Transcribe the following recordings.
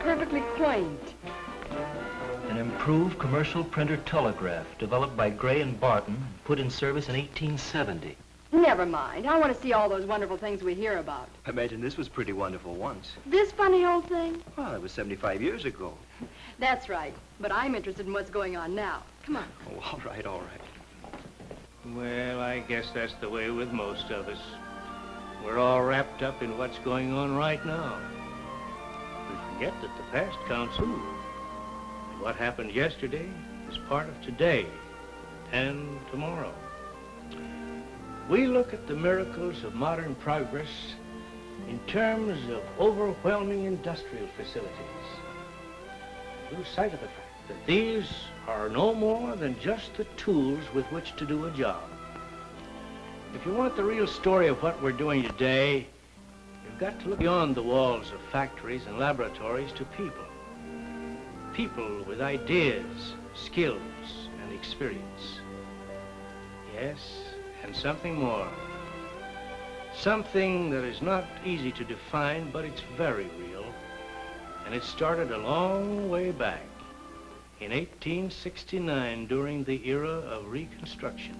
perfectly quaint. An improved commercial printer telegraph developed by Gray and Barton, put in service in 1870. Never mind. I want to see all those wonderful things we hear about. I imagine this was pretty wonderful once. This funny old thing? Well, it was 75 years ago. That's right. But I'm interested in what's going on now. Come on. Oh, all right, all right. Well, I guess that's the way with most of us. We're all wrapped up in what's going on right now. We forget that the past counts too. And what happened yesterday is part of today and tomorrow. We look at the miracles of modern progress in terms of overwhelming industrial facilities. Lose sight of the fact that these are no more than just the tools with which to do a job. If you want the real story of what we're doing today, you've got to look beyond the walls of factories and laboratories to people. People with ideas, skills, and experience. Yes, and something more. Something that is not easy to define, but it's very real. And it started a long way back, in 1869, during the era of Reconstruction.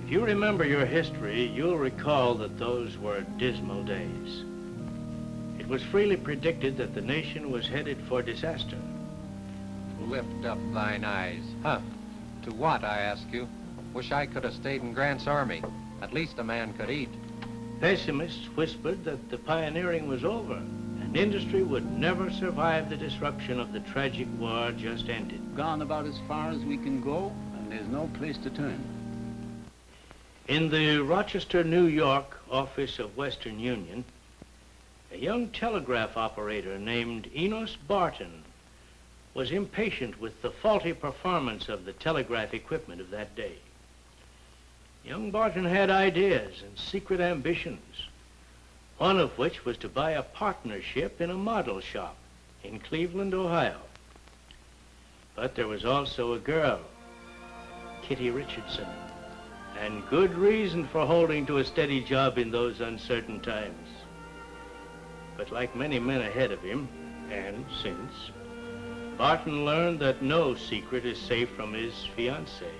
If you remember your history, you'll recall that those were dismal days. It was freely predicted that the nation was headed for disaster. Lift up thine eyes. Huh? To what, I ask you? Wish I could have stayed in Grant's army. At least a man could eat. Pessimists whispered that the pioneering was over, and industry would never survive the disruption of the tragic war just ended. Gone about as far as we can go, and there's no place to turn. In the Rochester, New York office of Western Union, a young telegraph operator named Enos Barton was impatient with the faulty performance of the telegraph equipment of that day. Young Barton had ideas and secret ambitions, one of which was to buy a partnership in a model shop in Cleveland, Ohio. But there was also a girl, Kitty Richardson, and good reason for holding to a steady job in those uncertain times. But like many men ahead of him, and since, Barton learned that no secret is safe from his fiancée.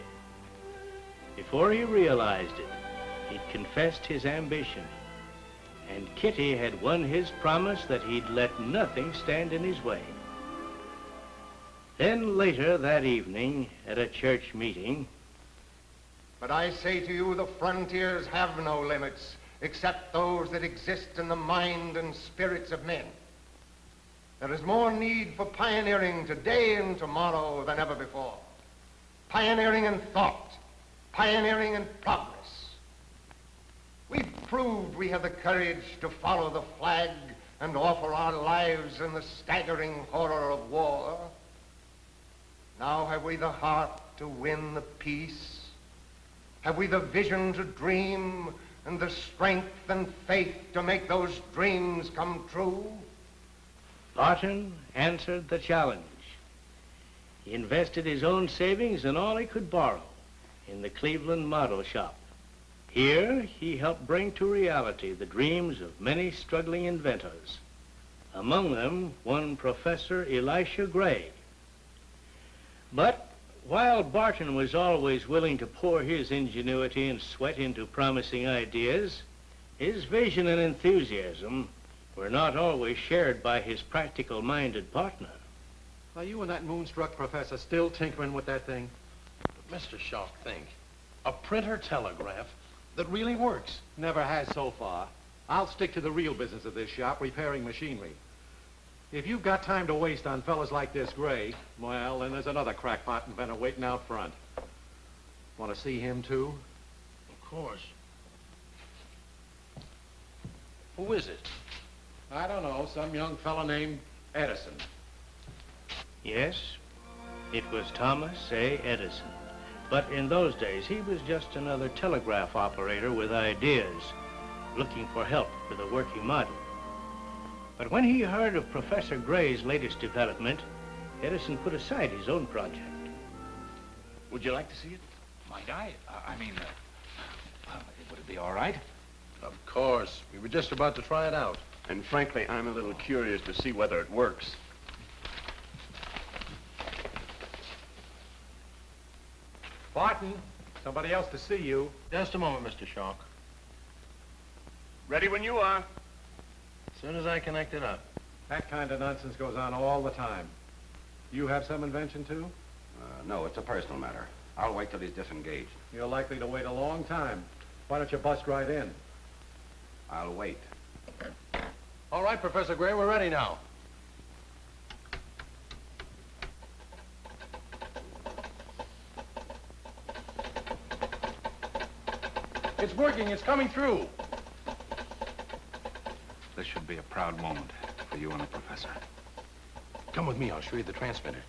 Before he realized it, he'd confessed his ambition, and Kitty had won his promise that he'd let nothing stand in his way. Then later that evening, at a church meeting, but I say to you, the frontiers have no limits except those that exist in the mind and spirits of men. There is more need for pioneering today and tomorrow than ever before. Pioneering in thought, pioneering in progress. We've proved we have the courage to follow the flag and offer our lives in the staggering horror of war. Now have we the heart to win the peace? Have we the vision to dream and the strength and faith to make those dreams come true? Barton answered the challenge. He invested his own savings and all he could borrow in the Cleveland model shop. Here, he helped bring to reality the dreams of many struggling inventors. Among them, one Professor Elisha Gray. But while Barton was always willing to pour his ingenuity and sweat into promising ideas, his vision and enthusiasm were not always shared by his practical-minded partner. Are you and that moonstruck professor still tinkering with that thing? But Mr. Shaw, think. A printer telegraph that really works. Never has so far. I'll stick to the real business of this shop, repairing machinery. If you've got time to waste on fellas like this Gray, well, then there's another crackpot inventor waiting out front. Want to see him, too? Of course. Who is it? I don't know, some young fella named Edison. Yes, it was Thomas A. Edison. But in those days, he was just another telegraph operator with ideas, looking for help with a working model. But when he heard of Professor Gray's latest development, Edison put aside his own project. Would you like to see it? Might I? Would it be all right? Of course. We were just about to try it out. And frankly, I'm a little curious to see whether it works. Barton, somebody else to see you. Just a moment, Mr. Shock. Ready when you are. As soon as I connect it up. That kind of nonsense goes on all the time. You have some invention, too? No, it's a personal matter. I'll wait till he's disengaged. You're likely to wait a long time. Why don't you bust right in? I'll wait. All right, Professor Gray, we're ready now. It's working. It's coming through. This should be a proud moment for you and the professor. Come with me. I'll show you the transmitter.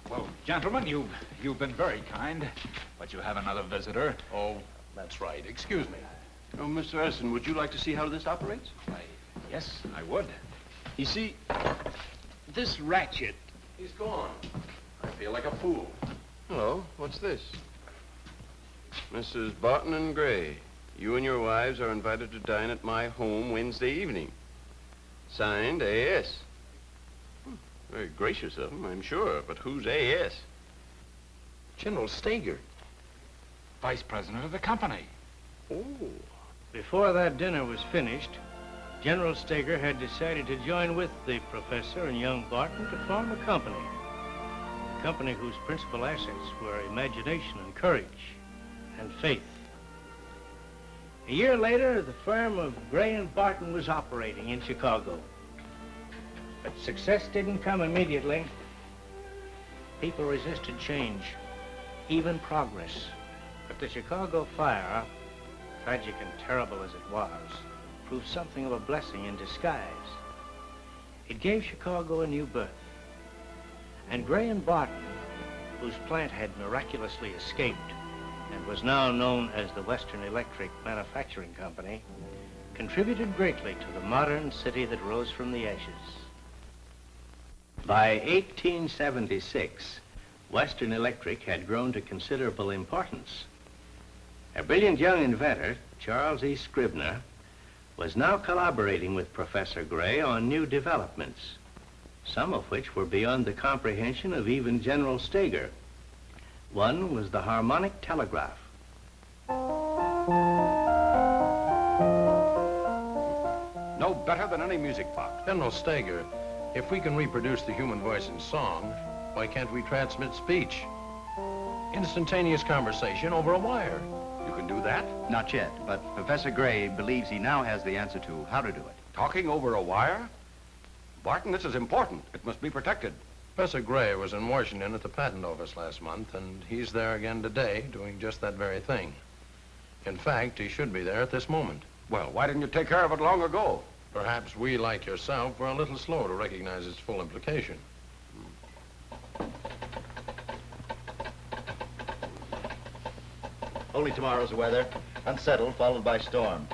Well, gentlemen, you've been very kind, but you have another visitor. Oh, that's right. Excuse me. Oh, Mr. Edison, would you like to see how this operates? Why, yes, I would. You see, this ratchet... He's gone. I feel like a fool. Hello, what's this? Mrs. Barton and Gray, you and your wives are invited to dine at my home Wednesday evening. Signed, A.S. Very gracious of him, I'm sure, but who's A.S.? General Stager. Vice president of the company. Oh. Before that dinner was finished, General Stager had decided to join with the professor and young Barton to form a company whose principal assets were imagination and courage and faith. A year later, the firm of Gray and Barton was operating in Chicago. But success didn't come immediately. People resisted change, even progress. But the Chicago fire, tragic and terrible as it was, proved something of a blessing in disguise. It gave Chicago a new birth. And Gray and Barton, whose plant had miraculously escaped and was now known as the Western Electric Manufacturing Company, contributed greatly to the modern city that rose from the ashes. By 1876, Western Electric had grown to considerable importance. A brilliant young inventor, Charles E. Scribner, was now collaborating with Professor Gray on new developments, some of which were beyond the comprehension of even General Stager. One was the harmonic telegraph. No better than any music box. General Stager, if we can reproduce the human voice in song, why can't we transmit speech? Instantaneous conversation over a wire. You can do that? Not yet, but Professor Gray believes he now has the answer to how to do it. Talking over a wire? Barton, this is important. It must be protected. Professor Gray was in Washington at the patent office last month, and he's there again today doing just that very thing. In fact, he should be there at this moment. Well, why didn't you take care of it long ago? Perhaps we, like yourself, were a little slow to recognize its full implication. Only tomorrow's weather. Unsettled, followed by storm.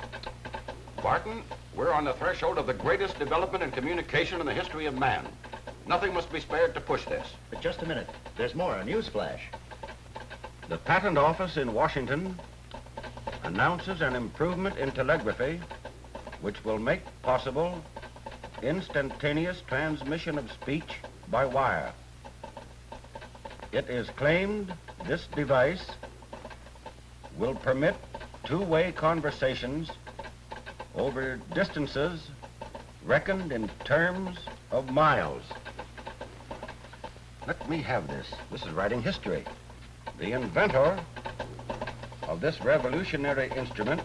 Barton, we're on the threshold of the greatest development in communication in the history of man. Nothing must be spared to push this. But just a minute. There's more, a news flash. The patent office in Washington announces an improvement in telegraphy which will make possible instantaneous transmission of speech by wire. It is claimed this device will permit two-way conversations over distances reckoned in terms of miles. Let me have this. This is writing history. The inventor of this revolutionary instrument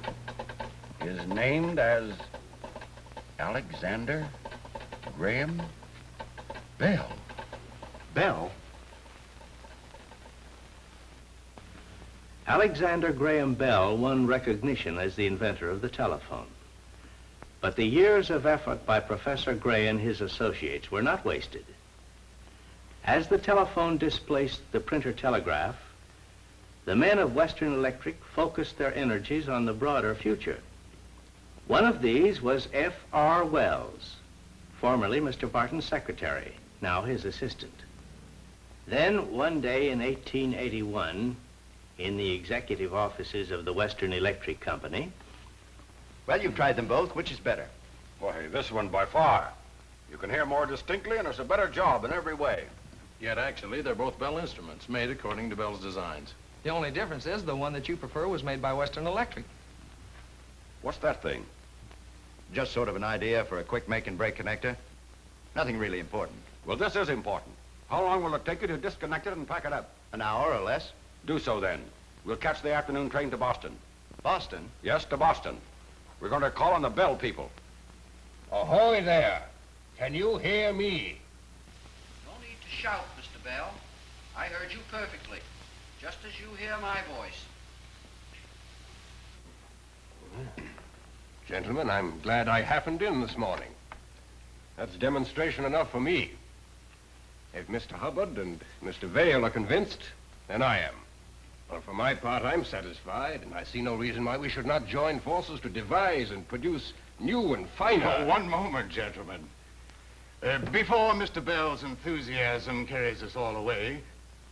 is named as Alexander Graham Bell. Bell? Alexander Graham Bell won recognition as the inventor of the telephone. But But the years of effort by Professor Gray and his associates were not wasted. As the telephone displaced the printer telegraph, the men of Western Electric focused their energies on the broader future. One of these was F.R. Wells, formerly Mr. Barton's secretary, now his assistant. Then, one day in 1881, in the executive offices of the Western Electric Company. Well, you've tried them both. Which is better? Why, this one by far. You can hear more distinctly, and it's a better job in every way. Yet actually, they're both Bell instruments, made according to Bell's designs. The only difference is the one that you prefer was made by Western Electric. What's that thing? Just sort of an idea for a quick make and break connector? Nothing really important. Well, this is important. How long will it take you to disconnect it and pack it up? An hour or less? Do so then. We'll catch the afternoon train to Boston. Boston? Yes, to Boston. We're going to call on the Bell people. Ahoy there. Can you hear me? No need to shout, Mr. Bell. I heard you perfectly, just as you hear my voice. Gentlemen, I'm glad I happened in this morning. That's demonstration enough for me. If Mr. Hubbard and Mr. Vale are convinced, then I am. Well, for my part, I'm satisfied, and I see no reason why we should not join forces to devise and produce new and finer... Oh, one moment, gentlemen. Before Mr. Bell's enthusiasm carries us all away,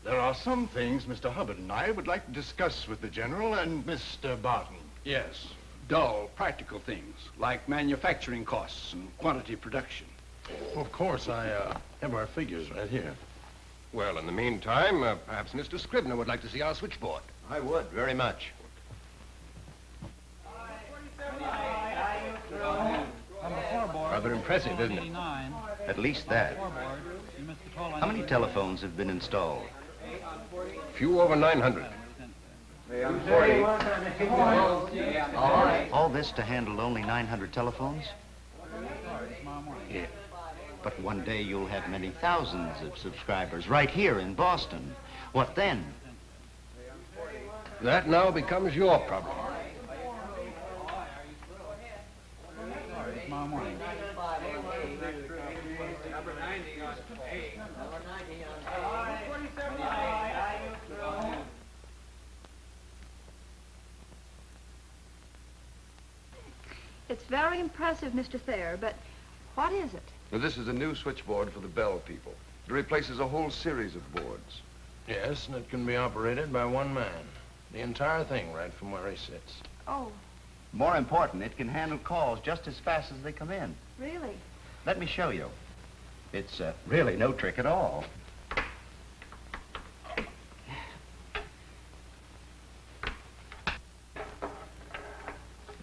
there are some things Mr. Hubbard and I would like to discuss with the General and Mr. Barton. Yes, dull, practical things, like manufacturing costs and quantity production. Of course, I have our figures right here. Well, in the meantime, perhaps Mr. Scribner would like to see our switchboard. I would, very much. Rather impressive, isn't it? At least that. How many telephones have been installed? Few over 900. All this to handle only 900 telephones? Yeah. But one day you'll have many thousands of subscribers right here in Boston. What then? That now becomes your problem. It's very impressive, Mr. Thayer, but what is it? Now, this is a new switchboard for the Bell people. It replaces a whole series of boards. Yes, and it can be operated by one man. The entire thing right from where he sits. Oh, More important, it can handle calls just as fast as they come in. really? Let me show you. It's really no trick at all.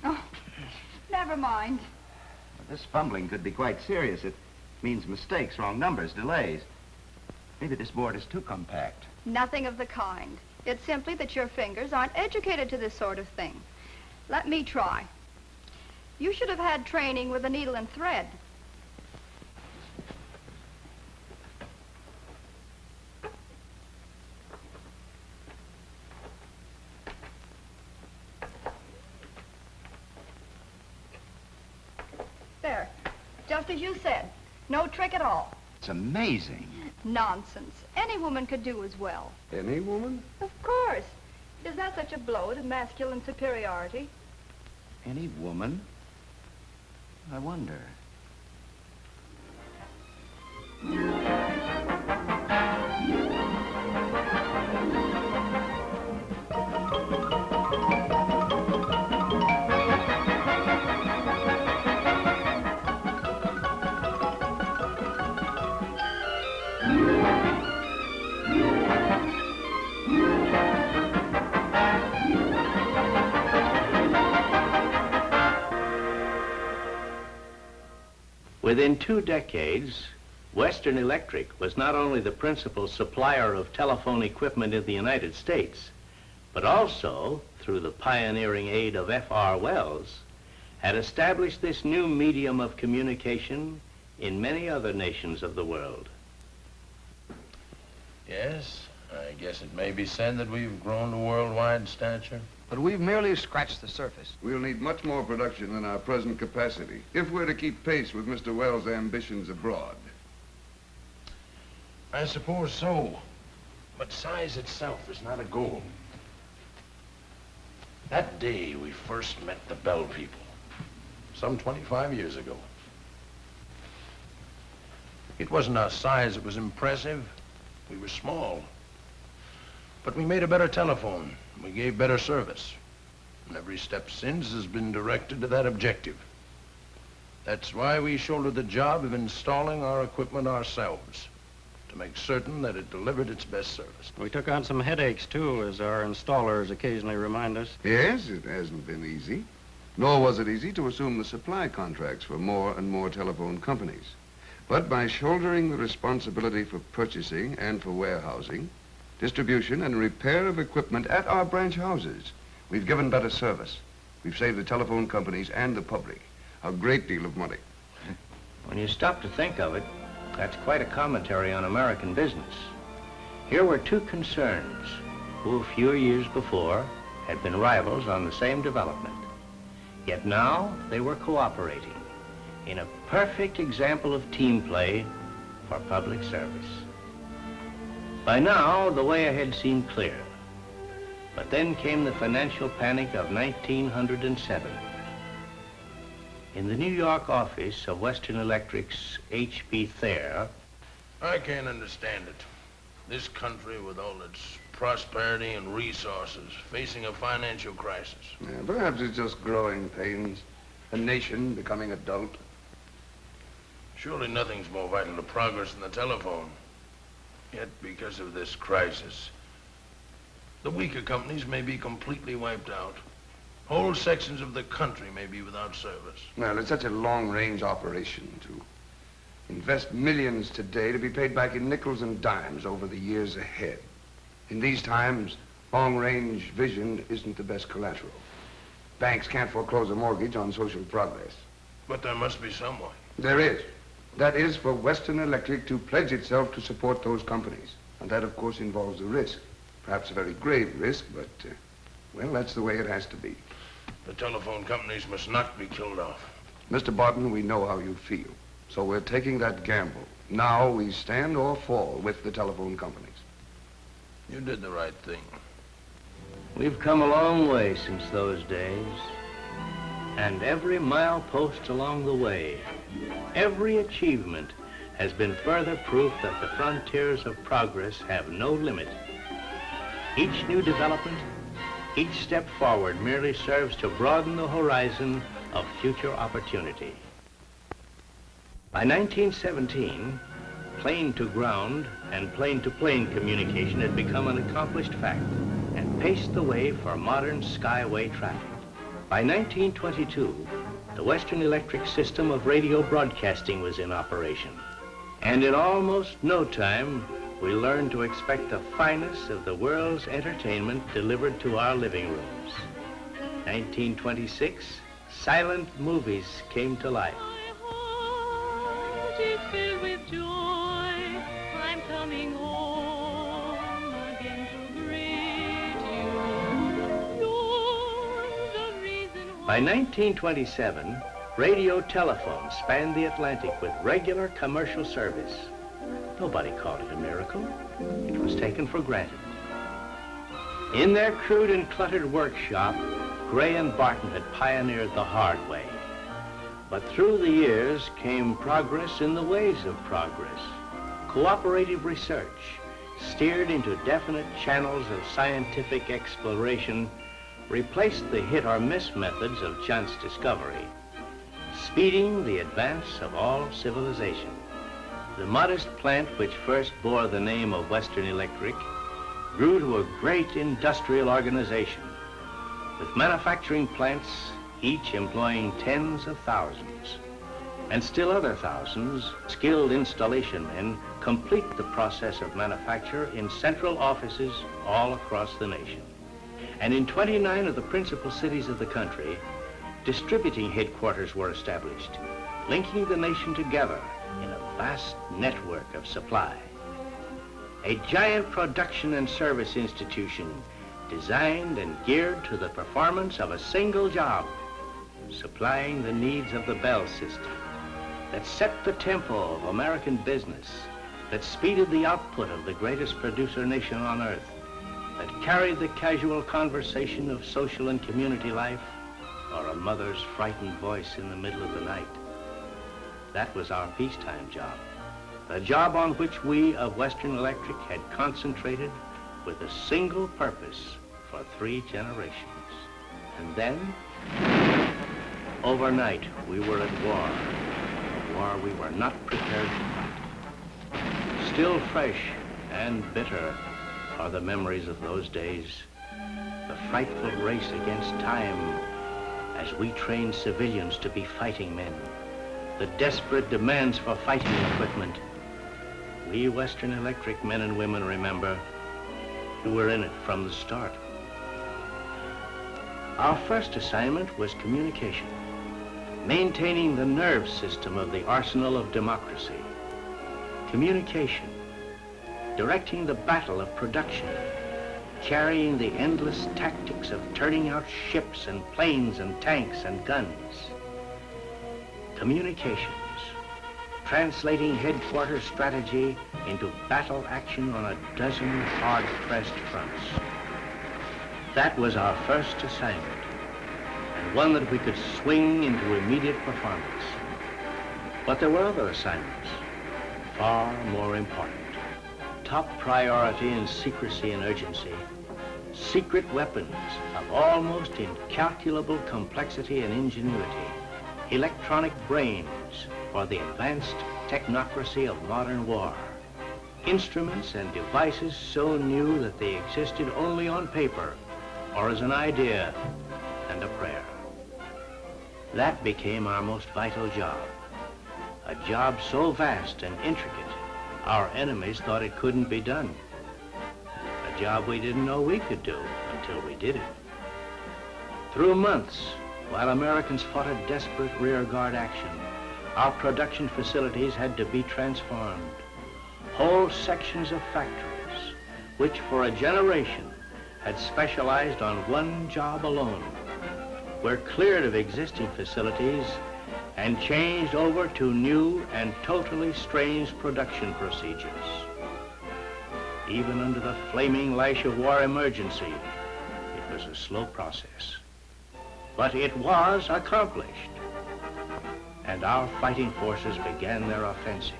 Oh, never mind. This fumbling could be quite serious. It means mistakes, wrong numbers, delays. Maybe this board is too compact. Nothing of the kind. It's simply that your fingers aren't educated to this sort of thing. Let me try. You should have had training with a needle and thread. There. Just as you said. No trick at all. It's amazing. Nonsense. Any woman could do as well. Any woman? Of course. Is that such a blow to masculine superiority? Any woman? I wonder. Within 2 decades, Western Electric was not only the principal supplier of telephone equipment in the United States, but also, through the pioneering aid of F.R. Wells, had established this new medium of communication in many other nations of the world. Yes, I guess it may be said that we've grown to worldwide stature. But we've merely scratched the surface. We'll need much more production than our present capacity if we're to keep pace with Mr. Wells' ambitions abroad. I suppose so. But size itself is not a goal. That day we first met the Bell people, some 25 years ago. It wasn't our size that was impressive. We were small. But we made a better telephone. We gave better service. And every step since has been directed to that objective. That's why we shouldered the job of installing our equipment ourselves, to make certain that it delivered its best service. We took on some headaches, too, as our installers occasionally remind us. Yes, it hasn't been easy. Nor was it easy to assume the supply contracts for more and more telephone companies. But by shouldering the responsibility for purchasing and for warehousing, distribution and repair of equipment at our branch houses, we've given better service. We've saved the telephone companies and the public a great deal of money. When you stop to think of it, that's quite a commentary on American business. Here were two concerns who a few years before had been rivals on the same development. Yet now they were cooperating in a perfect example of team play for public service. By now, the way ahead seemed clear. But then came the financial panic of 1907. In the New York office of Western Electric's H.B. Thayer, I can't understand it. This country, with all its prosperity and resources, facing a financial crisis. Yeah, perhaps it's just growing pains. A nation becoming adult. Surely nothing's more vital to progress than the telephone. Yet, because of this crisis, the weaker companies may be completely wiped out. Whole sections of the country may be without service. Well, it's such a long-range operation to invest millions today to be paid back in nickels and dimes over the years ahead. In these times, long-range vision isn't the best collateral. Banks can't foreclose a mortgage on social progress. But there must be someone. There is. That is for Western Electric to pledge itself to support those companies. And that, of course, involves a risk. Perhaps a very grave risk, but, well, that's the way it has to be. The telephone companies must not be killed off. Mr. Barton, we know how you feel. So we're taking that gamble. Now we stand or fall with the telephone companies. You did the right thing. we've come a long way since those days. And every milepost along the way, every achievement has been further proof that the frontiers of progress have no limit. Each new development, each step forward merely serves to broaden the horizon of future opportunity. By 1917, plane-to-ground and plane-to-plane communication had become an accomplished fact and paced the way for modern skyway traffic. By 1922, the Western Electric system of radio broadcasting was in operation. And in almost no time, we learned to expect the finest of the world's entertainment delivered to our living rooms. 1926, silent movies came to life. Is filled with joy. I'm coming home again to greet you. You're the reason why. By 1927, radio telephone spanned the Atlantic with regular commercial service. Nobody called it a miracle. It was taken for granted. In their crude and cluttered workshop, Gray and Barton had pioneered the hard way. But through the years came progress in the ways of progress. Cooperative research, steered into definite channels of scientific exploration, replaced the hit or miss methods of chance discovery, speeding the advance of all civilization. The modest plant which first bore the name of Western Electric grew to a great industrial organization, with manufacturing plants each employing tens of thousands. And still other thousands, skilled installation men, complete the process of manufacture in central offices all across the nation. And in 29 of the principal cities of the country, distributing headquarters were established, linking the nation together in a vast network of supply. A giant production and service institution designed and geared to the performance of a single job, supplying the needs of the Bell system, that set the tempo of American business, that speeded the output of the greatest producer nation on earth, that carried the casual conversation of social and community life, or a mother's frightened voice in the middle of the night. That was our peacetime job, the job on which we of Western Electric had concentrated with a single purpose for 3 generations. And then, overnight, we were at war, a war we were not prepared to fight. Still fresh and bitter are the memories of those days, the frightful race against time as we trained civilians to be fighting men, the desperate demands for fighting equipment. We Western Electric men and women remember who were in it from the start. Our first assignment was communication, maintaining the nerve system of the arsenal of democracy. Communication, directing the battle of production, carrying the endless tactics of turning out ships and planes and tanks and guns. Communications, translating headquarters strategy into battle action on a dozen hard-pressed fronts. That was our first assignment, and one that we could swing into immediate performance. But there were other assignments, far more important. Top priority in secrecy and urgency, secret weapons of almost incalculable complexity and ingenuity, electronic brains for the advanced technocracy of modern war, instruments and devices so new that they existed only on paper or as an idea and a prayer. That became our most vital job, a job so vast and intricate our enemies thought it couldn't be done. A job we didn't know we could do until we did it. Through months, while Americans fought a desperate rearguard action, our production facilities had to be transformed. Whole sections of factories, which for a generation had specialized on one job alone, were cleared of existing facilities and changed over to new and totally strange production procedures. Even under the flaming lash of war emergency, it was a slow process. But it was accomplished, and our fighting forces began their offensive.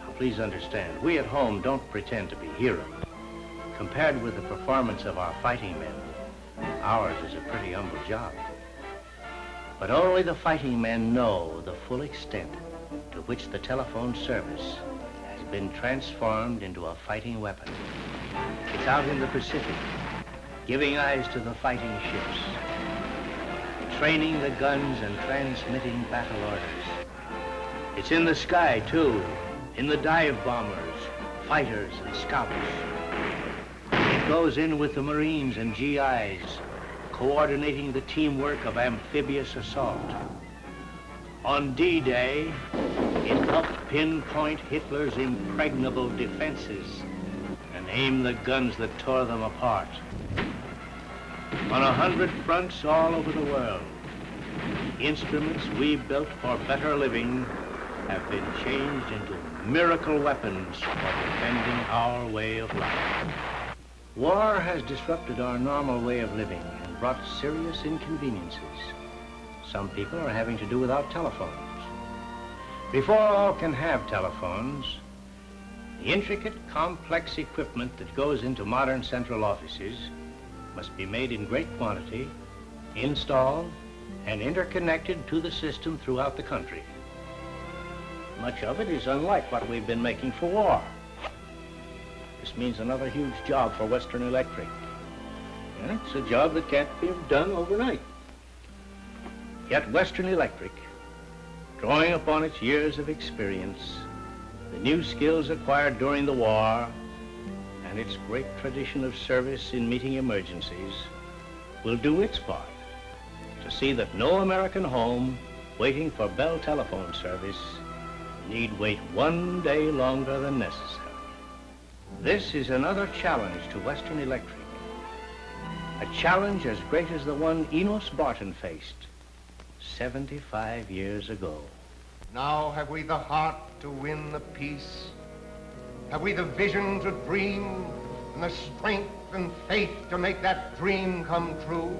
Now, please understand, we at home don't pretend to be heroes. Compared with the performance of our fighting men, ours is a pretty humble job. But only the fighting men know the full extent to which the telephone service has been transformed into a fighting weapon. It's out in the Pacific, giving eyes to the fighting ships, training the guns and transmitting battle orders. It's in the sky, too, in the dive bombers, fighters, and scouts. It goes in with the Marines and GIs, coordinating the teamwork of amphibious assault. On D-Day, it helped pinpoint Hitler's impregnable defenses and aim the guns that tore them apart. On 100 fronts all over the world, instruments we built for better living have been changed into miracle weapons for defending our way of life. War has disrupted our normal way of living and brought serious inconveniences. Some people are having to do without telephones. Before all can have telephones, the intricate, complex equipment that goes into modern central offices must be made in great quantity, installed, and interconnected to the system throughout the country. Much of it is unlike what we've been making for war. This means another huge job for Western Electric. And it's a job that can't be done overnight. Yet Western Electric, drawing upon its years of experience, the new skills acquired during the war, and its great tradition of service in meeting emergencies, will do its part to see that no American home waiting for Bell telephone service need wait one day longer than necessary. This is another challenge to Western Electric, A challenge as great as the one Enos Barton faced 75 years ago. Now have we the heart to win the peace? Have we the vision to dream and the strength and faith to make that dream come true?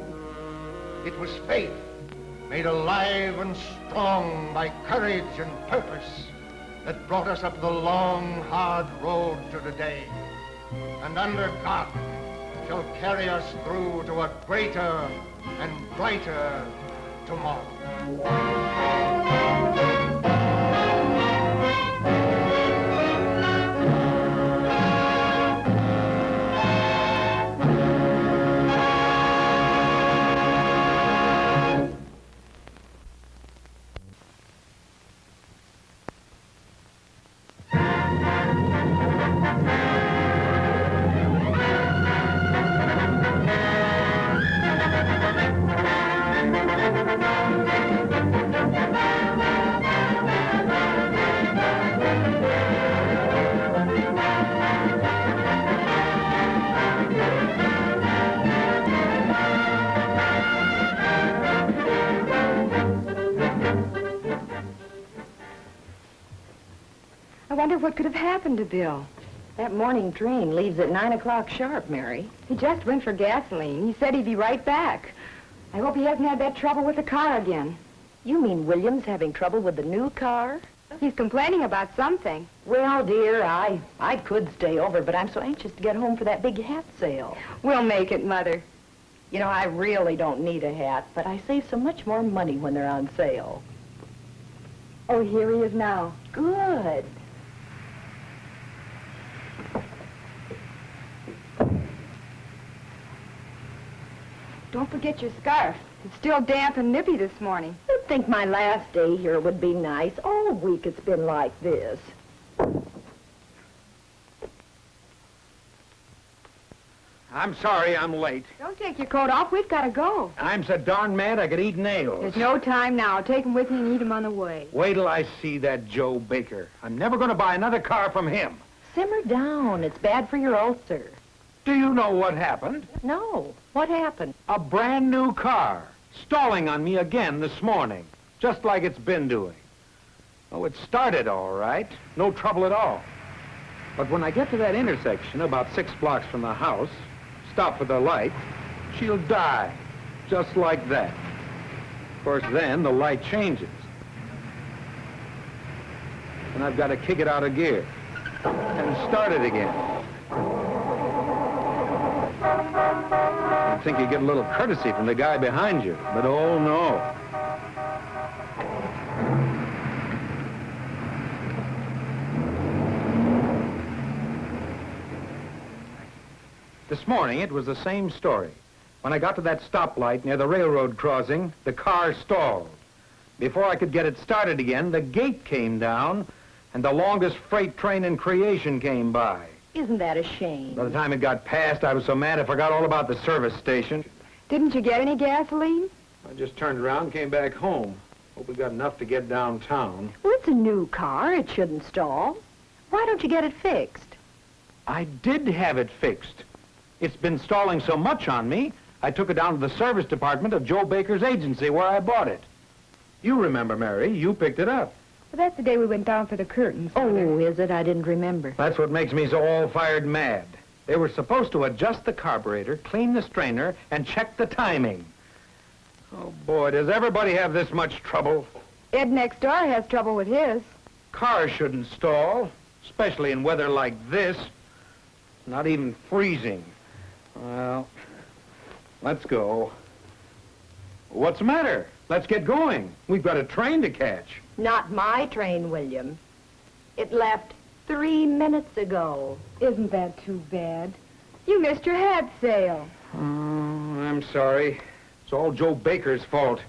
It was faith made alive and strong by courage and purpose that brought us up the long, hard road to today. And under God shall carry us through to a greater and brighter tomorrow. I wonder what could have happened to Bill. That morning train leaves at 9 o'clock sharp, Mary. He just went for gasoline. He said he'd be right back. I hope he hasn't had that trouble with the car again. You mean William's having trouble with the new car? He's complaining about something. Well, dear, I could stay over, but I'm so anxious to get home for that big hat sale. We'll make it, Mother. You know, I really don't need a hat, but I save so much more money when they're on sale. Oh, here he is now. Good. Don't forget your scarf. It's still damp and nippy this morning. You'd think my last day here would be nice. All week it's been like this. I'm sorry I'm late. Don't take your coat off. We've got to go. I'm so darn mad I could eat nails. There's no time now. Take them with you and eat them on the way. Wait till I see that Joe Baker. I'm never going to buy another car from him. Simmer down. It's bad for your ulcer. Do you know what happened? No. What happened? A brand new car. Stalling on me again this morning. Just like it's been doing. Oh, it started all right. No trouble at all. But when I get to that intersection about 6 blocks from the house, stop for the light, she'll die. Just like that. Of course, then the light changes. And I've got to kick it out of gear. And start it again. You'd think you'd get a little courtesy from the guy behind you, but oh no. This morning, it was the same story. When I got to that stoplight near the railroad crossing, the car stalled. Before I could get it started again, the gate came down, and the longest freight train in creation came by. Isn't that a shame? By the time it got past, I was so mad I forgot all about the service station. Didn't you get any gasoline? I just turned around and came back home. Hope we got enough to get downtown. Well, it's a new car. It shouldn't stall. Why don't you get it fixed? I did have it fixed. It's been stalling so much on me, I took it down to the service department of Joe Baker's agency where I bought it. You remember, Mary. You picked it up. Well, that's the day we went down for the curtains. Oh, is it? I didn't remember. That's what makes me so all-fired mad. They were supposed to adjust the carburetor, clean the strainer, and check the timing. Oh, boy, does everybody have this much trouble? Ed next door has trouble with his. Cars shouldn't stall, especially in weather like this. Not even freezing. Well, let's go. What's the matter? Let's get going. We've got a train to catch. Not my train, William. It left 3 minutes ago. Isn't that too bad? You missed your hat sale. Oh, I'm sorry. It's all Joe Baker's fault.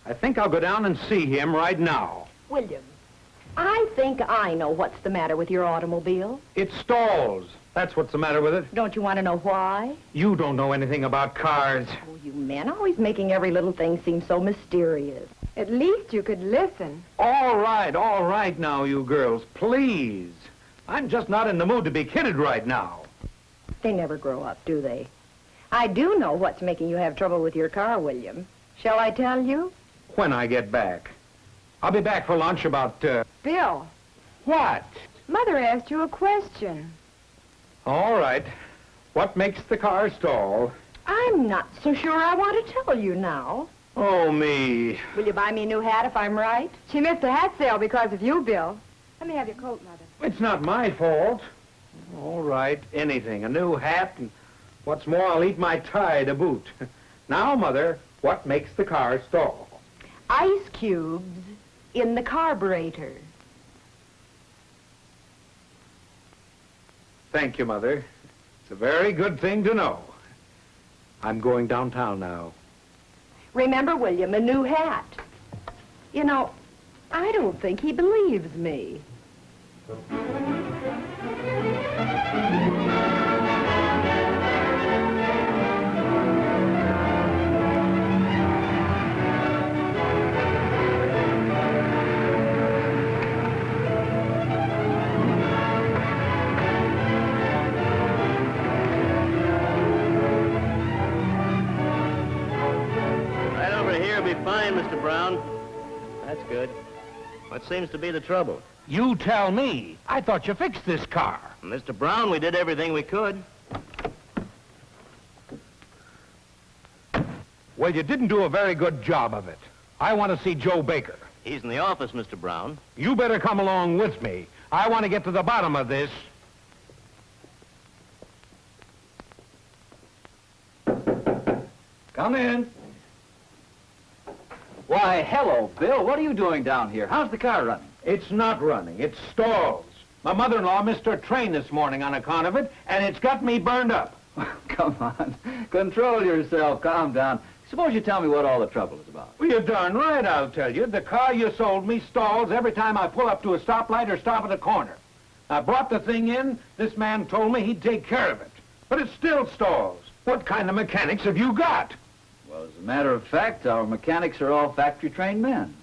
I think I'll go down and see him right now. William, I think I know what's the matter with your automobile. It stalls. That's what's the matter with it. Don't you want to know why? You don't know anything about cars. Oh, you men always making every little thing seem so mysterious. At least you could listen. All right now, you girls, please. I'm just not in the mood to be kidded right now. They never grow up, do they? I do know what's making you have trouble with your car, William. Shall I tell you? When I get back. I'll be back for lunch about, Bill, What? Mother asked you a question. All right. What makes the car stall? I'm not so sure I want to tell you now. Oh, me. Will you buy me a new hat if I'm right? She missed a hat sale because of you, Bill. Let me have your coat, Mother. It's not my fault. All right, anything. A new hat, and what's more, I'll eat my tie to boot. Now, Mother, what makes the car stall? Ice cubes in the carburetor. Thank you, Mother. It's a very good thing to know. I'm going downtown now. Remember, William, a new hat. You know, I don't think he believes me. Right over here will be fine, Mr. Brown. That's good. What seems to be the trouble? You tell me. I thought you fixed this car. Mr. Brown, we did everything we could. Well, you didn't do a very good job of it. I want to see Joe Baker. He's in the office, Mr. Brown. You better come along with me. I want to get to the bottom of this. Come in. Why, hello, Bill. What are you doing down here? How's the car running? It's not running. It stalls. My mother-in-law missed her train this morning on account of it, and it's got me burned up. Come on. Control yourself. Calm down. Suppose you tell me what all the trouble is about. Well, you're darn right, I'll tell you. The car you sold me stalls every time I pull up to a stoplight or stop at a corner. I brought the thing in. This man told me he'd take care of it. But it still stalls. What kind of mechanics have you got? Well, as a matter of fact, our mechanics are all factory-trained men.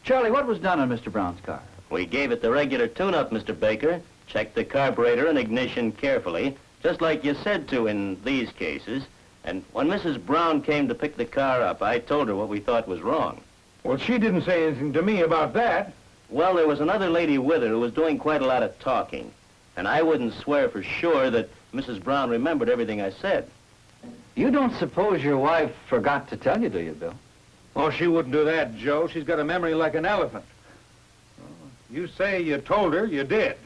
Charlie, what was done on Mr. Brown's car? We gave it the regular tune-up, Mr. Baker. Checked the carburetor and ignition carefully, just like you said to in these cases. And when Mrs. Brown came to pick the car up, I told her what we thought was wrong. Well, she didn't say anything to me about that. Well, there was another lady with her who was doing quite a lot of talking. And I wouldn't swear for sure that Mrs. Brown remembered everything I said. You don't suppose your wife forgot to tell you, do you, Bill? Oh, she wouldn't do that, Joe. She's got a memory like an elephant. You say you told her, you did.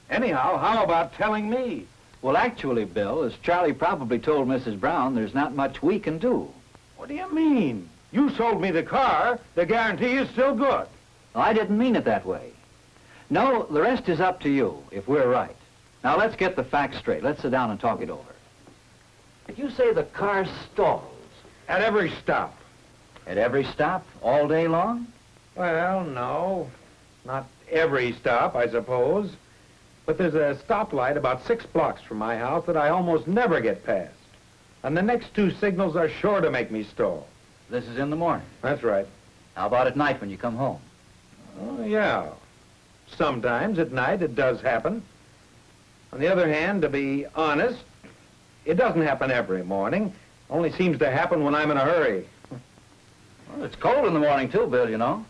Anyhow, how about telling me? Well, actually, Bill, as Charlie probably told Mrs. Brown, there's not much we can do. What do you mean? You sold me the car. The guarantee is still good. Well, I didn't mean it that way. No, the rest is up to you, if we're right. Now, let's get the facts straight. Let's sit down and talk it over. If you say the car stalls... At every stop. At every stop? All day long? Well, no. Not every stop, I suppose. But there's a stoplight about 6 blocks from my house that I almost never get past. And the next 2 signals are sure to make me stall. This is in the morning? That's right. How about at night when you come home? Oh, yeah. Sometimes at night it does happen. On the other hand, to be honest, it doesn't happen every morning. Only seems to happen when I'm in a hurry. Well, it's cold in the morning, too, Bill, you know.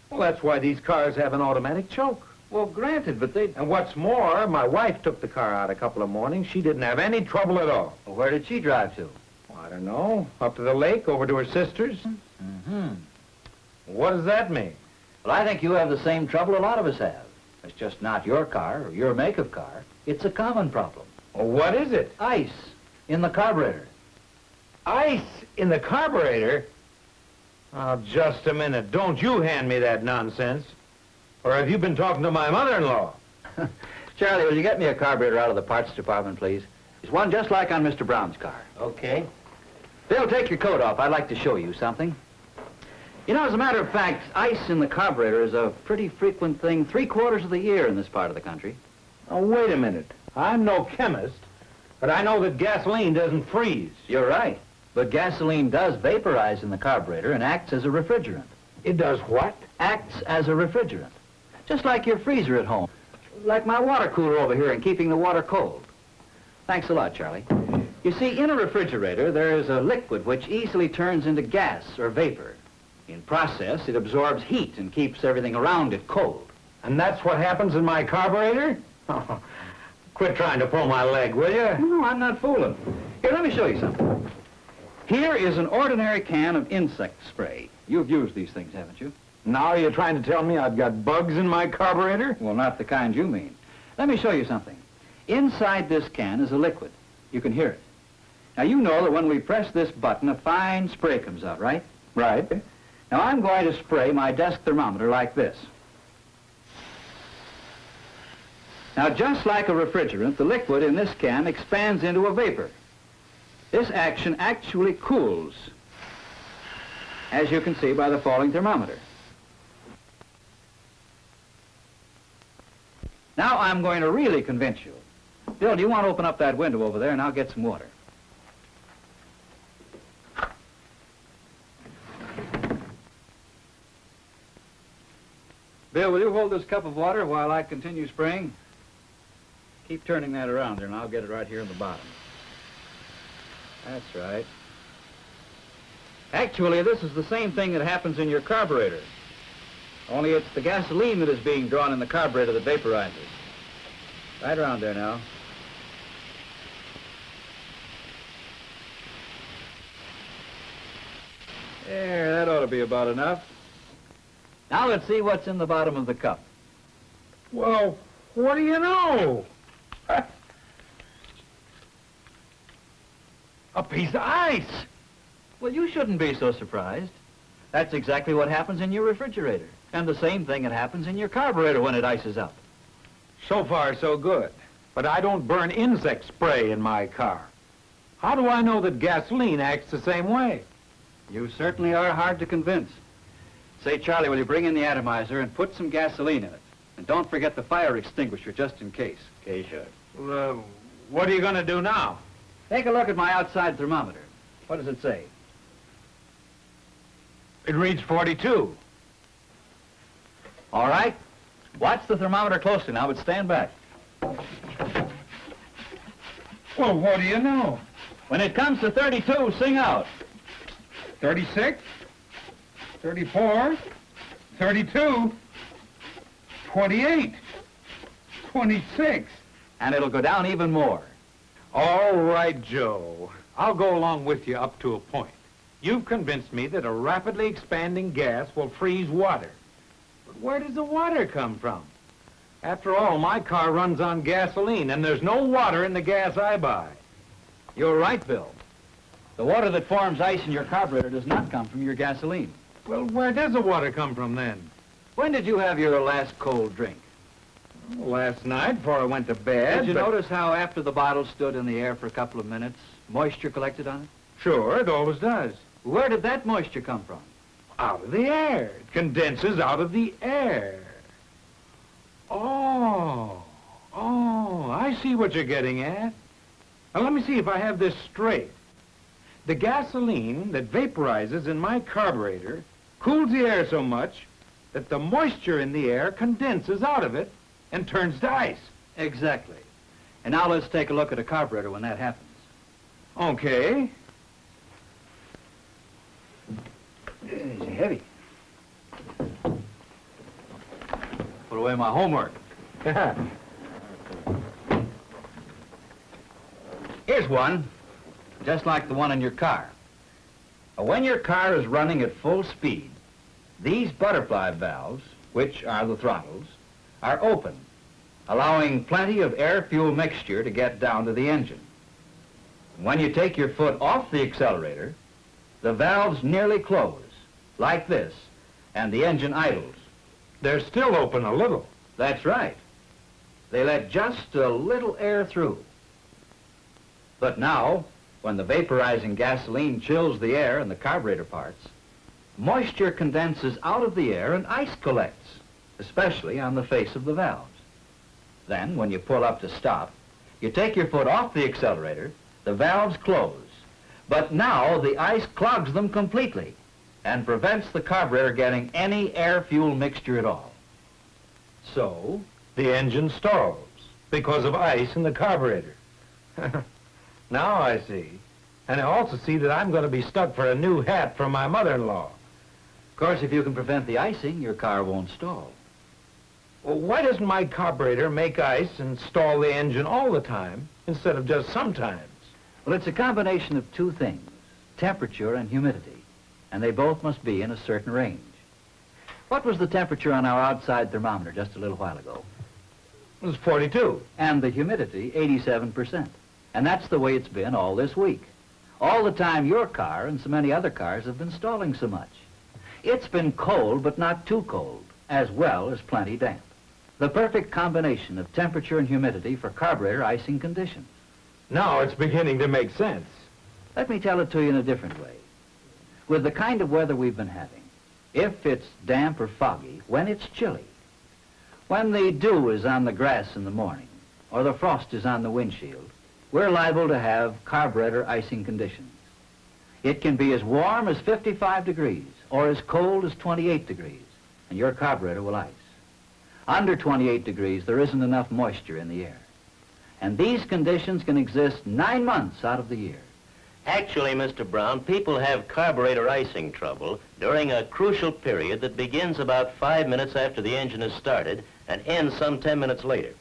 Well, that's why these cars have an automatic choke. Well, granted, but they... And what's more, my wife took the car out a couple of mornings. She didn't have any trouble at all. Well, where did she drive to? Well, I don't know. Up to the lake, over to her sister's. Mm-hmm. What does that mean? Well, I think you have the same trouble a lot of us have. It's just not your car or your make of car. It's a common problem. Well, what is it? Ice in the carburetor. Ice in the carburetor? Oh, just a minute. Don't you hand me that nonsense. Or have you been talking to my mother-in-law? Charlie, will you get me a carburetor out of the parts department, please? There's one just like on Mr. Brown's car. Okay. Bill, take your coat off. I'd like to show you something. You know, as a matter of fact, ice in the carburetor is a pretty frequent thing 3/4 of the year in this part of the country. Oh, wait a minute. I'm no chemist, but I know that gasoline doesn't freeze. You're right. But gasoline does vaporize in the carburetor and acts as a refrigerant. It does what? Acts as a refrigerant. Just like your freezer at home. Like my water cooler over here and keeping the water cold. Thanks a lot, Charlie. You see, in a refrigerator, there is a liquid which easily turns into gas or vapor. In process, it absorbs heat and keeps everything around it cold. And that's what happens in my carburetor? Oh, quit trying to pull my leg, will you? No, I'm not fooling. Here, let me show you something. Here is an ordinary can of insect spray. You've used these things, haven't you? Now you're trying to tell me I've got bugs in my carburetor? Well, not the kind you mean. Let me show you something. Inside this can is a liquid. You can hear it. Now, you know that when we press this button, a fine spray comes out, right? Right. Now, I'm going to spray my desk thermometer like this. Now, just like a refrigerant, the liquid in this can expands into a vapor. This action actually cools, as you can see by the falling thermometer. Now I'm going to really convince you. Bill, do you want to open up that window over there and I'll get some water? Bill, will you hold this cup of water while I continue spraying? Keep turning that around there and I'll get it right here in the bottom. That's right. Actually, this is the same thing that happens in your carburetor. Only it's the gasoline that is being drawn in the carburetor that vaporizes. Right around there now. There, that ought to be about enough. Now let's see what's in the bottom of the cup. Well, what do you know? A piece of ice. Well, you shouldn't be so surprised. That's exactly what happens in your refrigerator. And the same thing that happens in your carburetor when it ices up. So far, so good. But I don't burn insect spray in my car. How do I know that gasoline acts the same way? You certainly are hard to convince. Say, Charlie, will you bring in the atomizer and put some gasoline in it? And don't forget the fire extinguisher, just in case. Okay, sure. Well, what are you going to do now? Take a look at my outside thermometer. What does it say? It reads 42. All right. Watch the thermometer closely now, but stand back. Well, what do you know? When it comes to 32, sing out. 36, 34, 32, 28, 26. And it'll go down even more. All right, Joe. I'll go along with you up to a point. You've convinced me that a rapidly expanding gas will freeze water. But where does the water come from? After all, my car runs on gasoline, and there's no water in the gas I buy. You're right, Bill. The water that forms ice in your carburetor does not come from your gasoline. Well, where does the water come from then? When did you have your last cold drink? Last night, before I went to bed. Did you notice how after the bottle stood in the air for a couple of minutes, moisture collected on it? Sure, it always does. Where did that moisture come from? Out of the air. It condenses out of the air. Oh, I see what you're getting at. Now, let me see if I have this straight. The gasoline that vaporizes in my carburetor cools the air so much that the moisture in the air condenses out of it and turns to ice. Exactly. And now let's take a look at a carburetor when that happens. Okay. It's heavy. Put away my homework. Here's one, just like the one in your car. When your car is running at full speed, these butterfly valves, which are the throttles, are open, allowing plenty of air-fuel mixture to get down to the engine. When you take your foot off the accelerator, the valves nearly close, like this, and the engine idles. They're still open a little. That's right. They let just a little air through. But now, when the vaporizing gasoline chills the air in the carburetor parts, moisture condenses out of the air and ice collects, especially on the face of the valves. Then, when you pull up to stop, you take your foot off the accelerator, the valves close. But now the ice clogs them completely and prevents the carburetor getting any air-fuel mixture at all. So, the engine stalls because of ice in the carburetor. Now I see. And I also see that I'm going to be stuck for a new hat from my mother-in-law. Of course, if you can prevent the icing, your car won't stall. Well, why doesn't my carburetor make ice and stall the engine all the time instead of just sometimes? Well, it's a combination of two things, temperature and humidity, and they both must be in a certain range. What was the temperature on our outside thermometer just a little while ago? It was 42. And the humidity, 87%. And that's the way it's been all this week. All the time your car and so many other cars have been stalling so much. It's been cold, but not too cold, as well as plenty damp. The perfect combination of temperature and humidity for carburetor icing conditions. Now it's beginning to make sense. Let me tell it to you in a different way. With the kind of weather we've been having, if it's damp or foggy, when it's chilly, when the dew is on the grass in the morning, or the frost is on the windshield, we're liable to have carburetor icing conditions. It can be as warm as 55 degrees, or as cold as 28 degrees, and your carburetor will ice. Under 28 degrees, there isn't enough moisture in the air. And these conditions can exist 9 months out of the year. Actually, Mr. Brown, people have carburetor icing trouble during a crucial period that begins about 5 minutes after the engine is started and ends some 10 minutes later.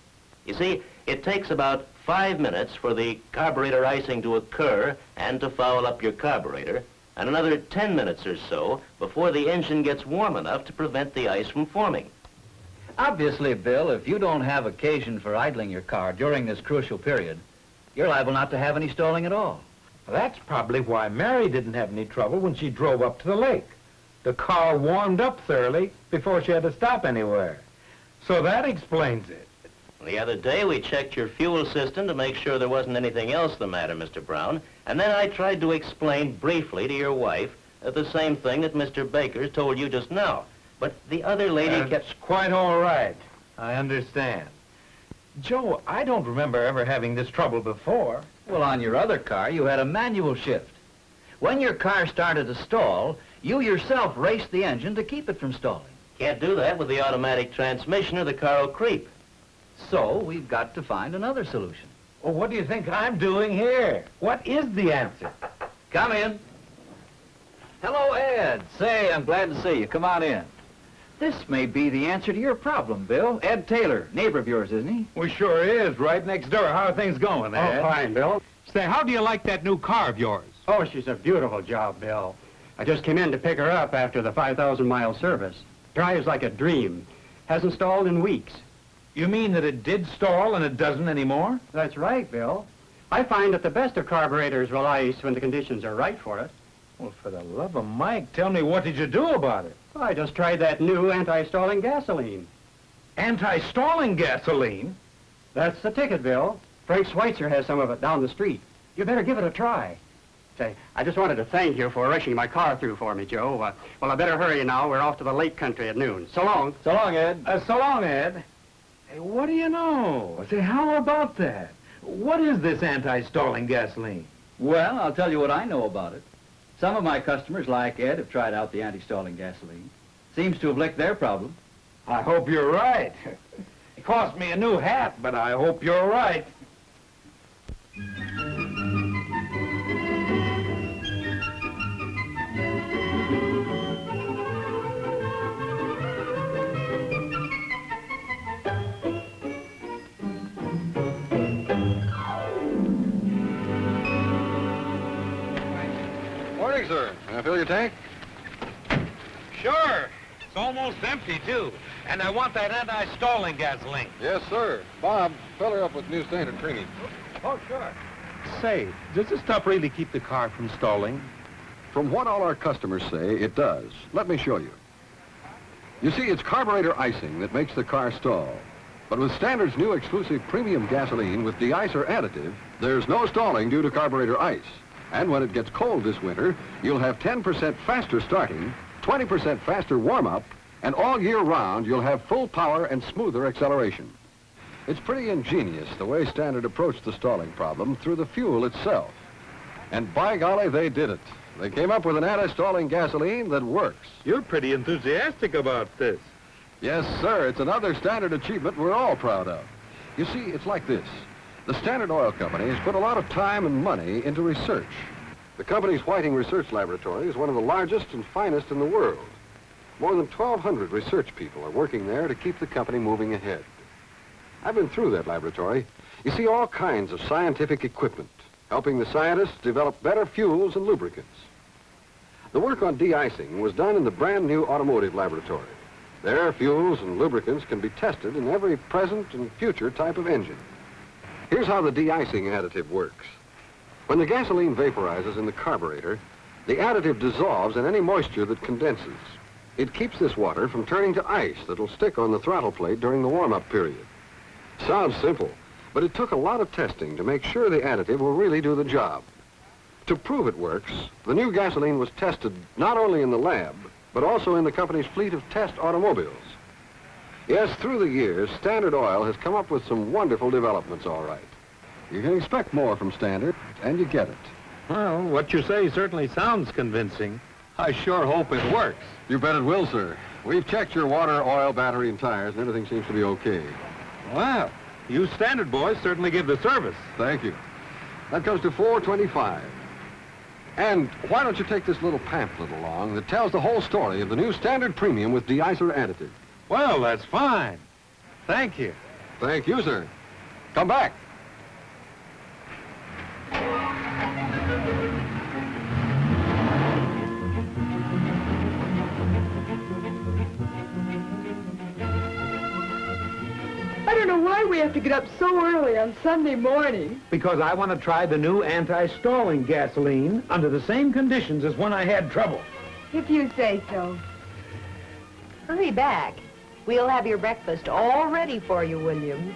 You see, it takes about 5 minutes for the carburetor icing to occur and to foul up your carburetor, and another 10 minutes or so before the engine gets warm enough to prevent the ice from forming. Obviously, Bill, if you don't have occasion for idling your car during this crucial period, you're liable not to have any stalling at all. Well, that's probably why Mary didn't have any trouble when she drove up to the lake. The car warmed up thoroughly before she had to stop anywhere. So that explains it. The other day, we checked your fuel system to make sure there wasn't anything else the matter, Mr. Brown, and then I tried to explain briefly to your wife the same thing that Mr. Baker told you just now. But the other lady kept... That's quite all right. I understand. Joe, I don't remember ever having this trouble before. Well, on your other car, you had a manual shift. When your car started to stall, you yourself raced the engine to keep it from stalling. Can't do that with the automatic transmission or the car will creep. So we've got to find another solution. Well, what do you think I'm doing here? What is the answer? Come in. Hello, Ed. Say, I'm glad to see you. Come on in. This may be the answer to your problem, Bill. Ed Taylor, neighbor of yours, isn't he? Well, sure is. Right next door. How are things going, Ed? Oh, fine, Bill. Say, how do you like that new car of yours? Oh, she's a beautiful job, Bill. I just came in to pick her up after the 5,000-mile service. Drives like a dream. Hasn't stalled in weeks. You mean that it did stall and it doesn't anymore? That's right, Bill. I find that the best of carburetors will ice when the conditions are right for it. Well, for the love of Mike, tell me, what did you do about it? I just tried that new anti-stalling gasoline. Anti-stalling gasoline? That's the ticket, Bill. Frank Schweitzer has some of it down the street. You better give it a try. Say, I just wanted to thank you for rushing my car through for me, Joe. Well, I better hurry now. We're off to the lake country at noon. So long. So long, Ed. So long, Ed. Hey, what do you know? Say, how about that? What is this anti-stalling gasoline? Well, I'll tell you what I know about it. Some of my customers, like Ed, have tried out the anti-stalling gasoline. Seems to have licked their problem. I hope you're right. It cost me a new hat, but I hope you're right. Morning, sir. Can I fill your tank? Sure. It's almost empty, too. And I want that anti-stalling gasoline. Yes, sir. Bob, fill her up with new standard creamy. Oh, sure. Say, does this stuff really keep the car from stalling? From what all our customers say, it does. Let me show you. You see, it's carburetor icing that makes the car stall. But with Standard's new exclusive premium gasoline with de-icer additive, there's no stalling due to carburetor ice. And when it gets cold this winter, you'll have 10% faster starting, 20% faster warm-up, and all year round, you'll have full power and smoother acceleration. It's pretty ingenious the way Standard approached the stalling problem through the fuel itself. And by golly, they did it. They came up with an anti-stalling gasoline that works. You're pretty enthusiastic about this. Yes, sir. It's another Standard achievement we're all proud of. You see, it's like this. The Standard Oil Company has put a lot of time and money into research. The company's Whiting Research Laboratory is one of the largest and finest in the world. More than 1,200 research people are working there to keep the company moving ahead. I've been through that laboratory. You see all kinds of scientific equipment, helping the scientists develop better fuels and lubricants. The work on de-icing was done in the brand new automotive laboratory. There, fuels and lubricants can be tested in every present and future type of engine. Here's how the de-icing additive works. When the gasoline vaporizes in the carburetor, the additive dissolves in any moisture that condenses. It keeps this water from turning to ice that'll stick on the throttle plate during the warm-up period. Sounds simple, but it took a lot of testing to make sure the additive will really do the job. To prove it works, the new gasoline was tested not only in the lab, but also in the company's fleet of test automobiles. Yes, through the years, Standard Oil has come up with some wonderful developments, all right. You can expect more from Standard, and you get it. Well, what you say certainly sounds convincing. I sure hope it works. You bet it will, sir. We've checked your water, oil, battery, and tires, and everything seems to be okay. Well, you Standard boys certainly give the service. Thank you. That comes to $4.25. And why don't you take this little pamphlet along that tells the whole story of the new Standard Premium with de-icer additive? Well, that's fine. Thank you. Thank you, sir. Come back. I don't know why we have to get up so early on Sunday morning. Because I want to try the new anti-stalling gasoline under the same conditions as when I had trouble. If you say so. Hurry back. We'll have your breakfast all ready for you, William.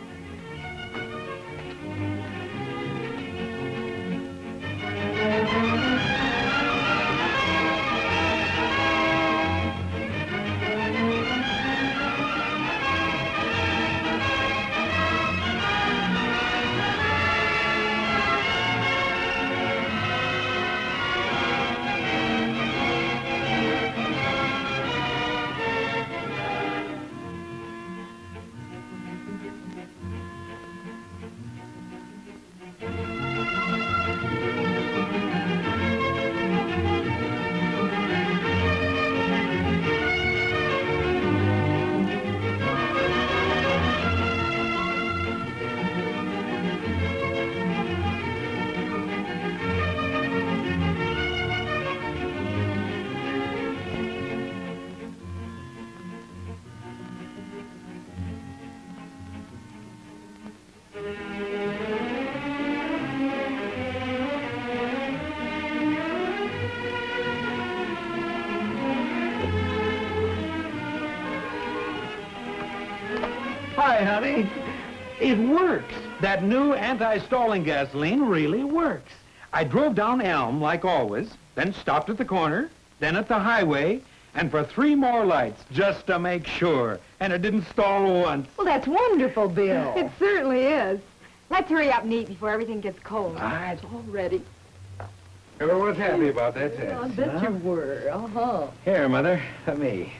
Hi, honey. It works. That new anti-stalling gasoline really works. I drove down Elm like always, then stopped at the corner, then at the highway, and for 3 more lights just to make sure. And it didn't stall once. Well, that's wonderful, Bill. It certainly is. Let's hurry up and eat before everything gets cold. All right. It's all ready. Everyone's happy about that I test. bet you were. Uh-huh. Here, Mother, let me.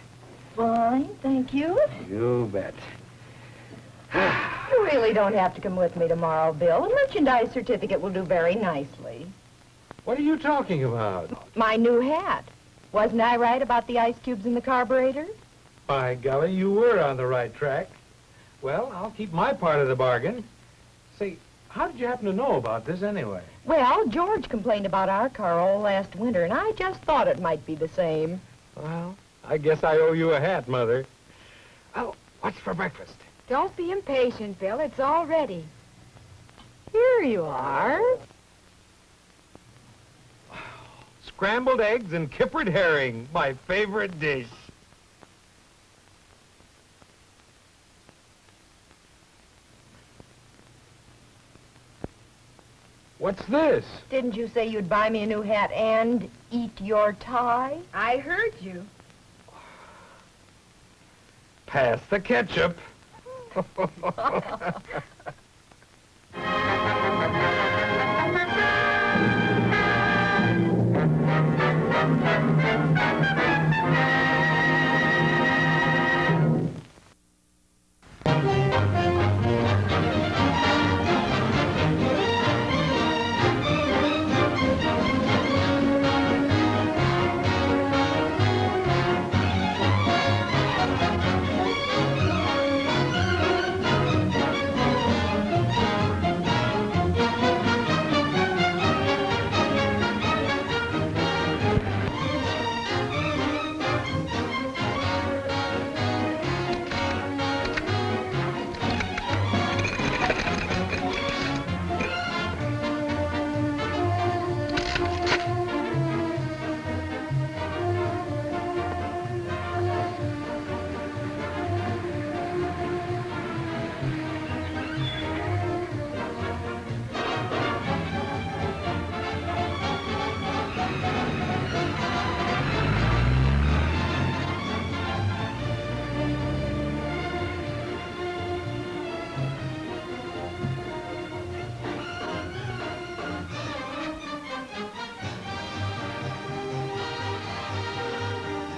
Fine, thank you. You bet. You really don't have to come with me tomorrow, Bill. A merchandise certificate will do very nicely. What are you talking about? My new hat. Wasn't I right about the ice cubes in the carburetor? By golly, you were on the right track. Well, I'll keep my part of the bargain. Say, how did you happen to know about this anyway? Well, George complained about our car all last winter, and I just thought it might be the same. Well, I guess I owe you a hat, Mother. Oh, what's for breakfast? Don't be impatient, Bill. It's all ready. Here you are. Scrambled eggs and kippered herring, my favorite dish. What's this? Didn't you say you'd buy me a new hat and eat your tie? I heard you. Pass the ketchup.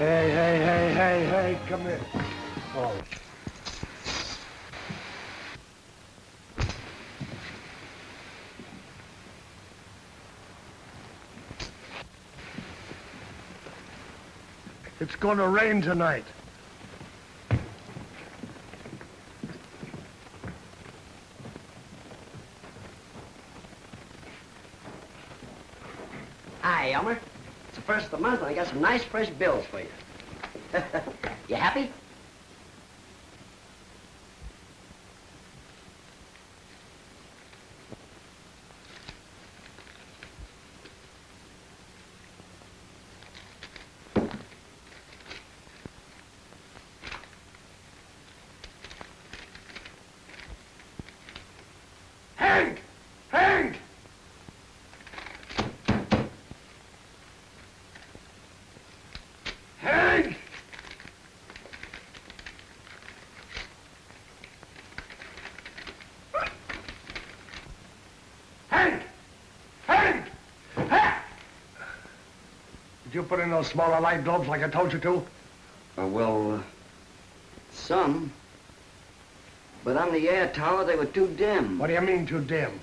Hey, come here. Oh. It's gonna rain tonight. Hi, Elmer. It's the first of the month, and I got some nice fresh bills for you. You happy? Hank! Hank! Hank! Hank! Hank! Hank! Did you put in those smaller light bulbs like I told you to? Some. But on the air tower, they were too dim. What do you mean, too dim?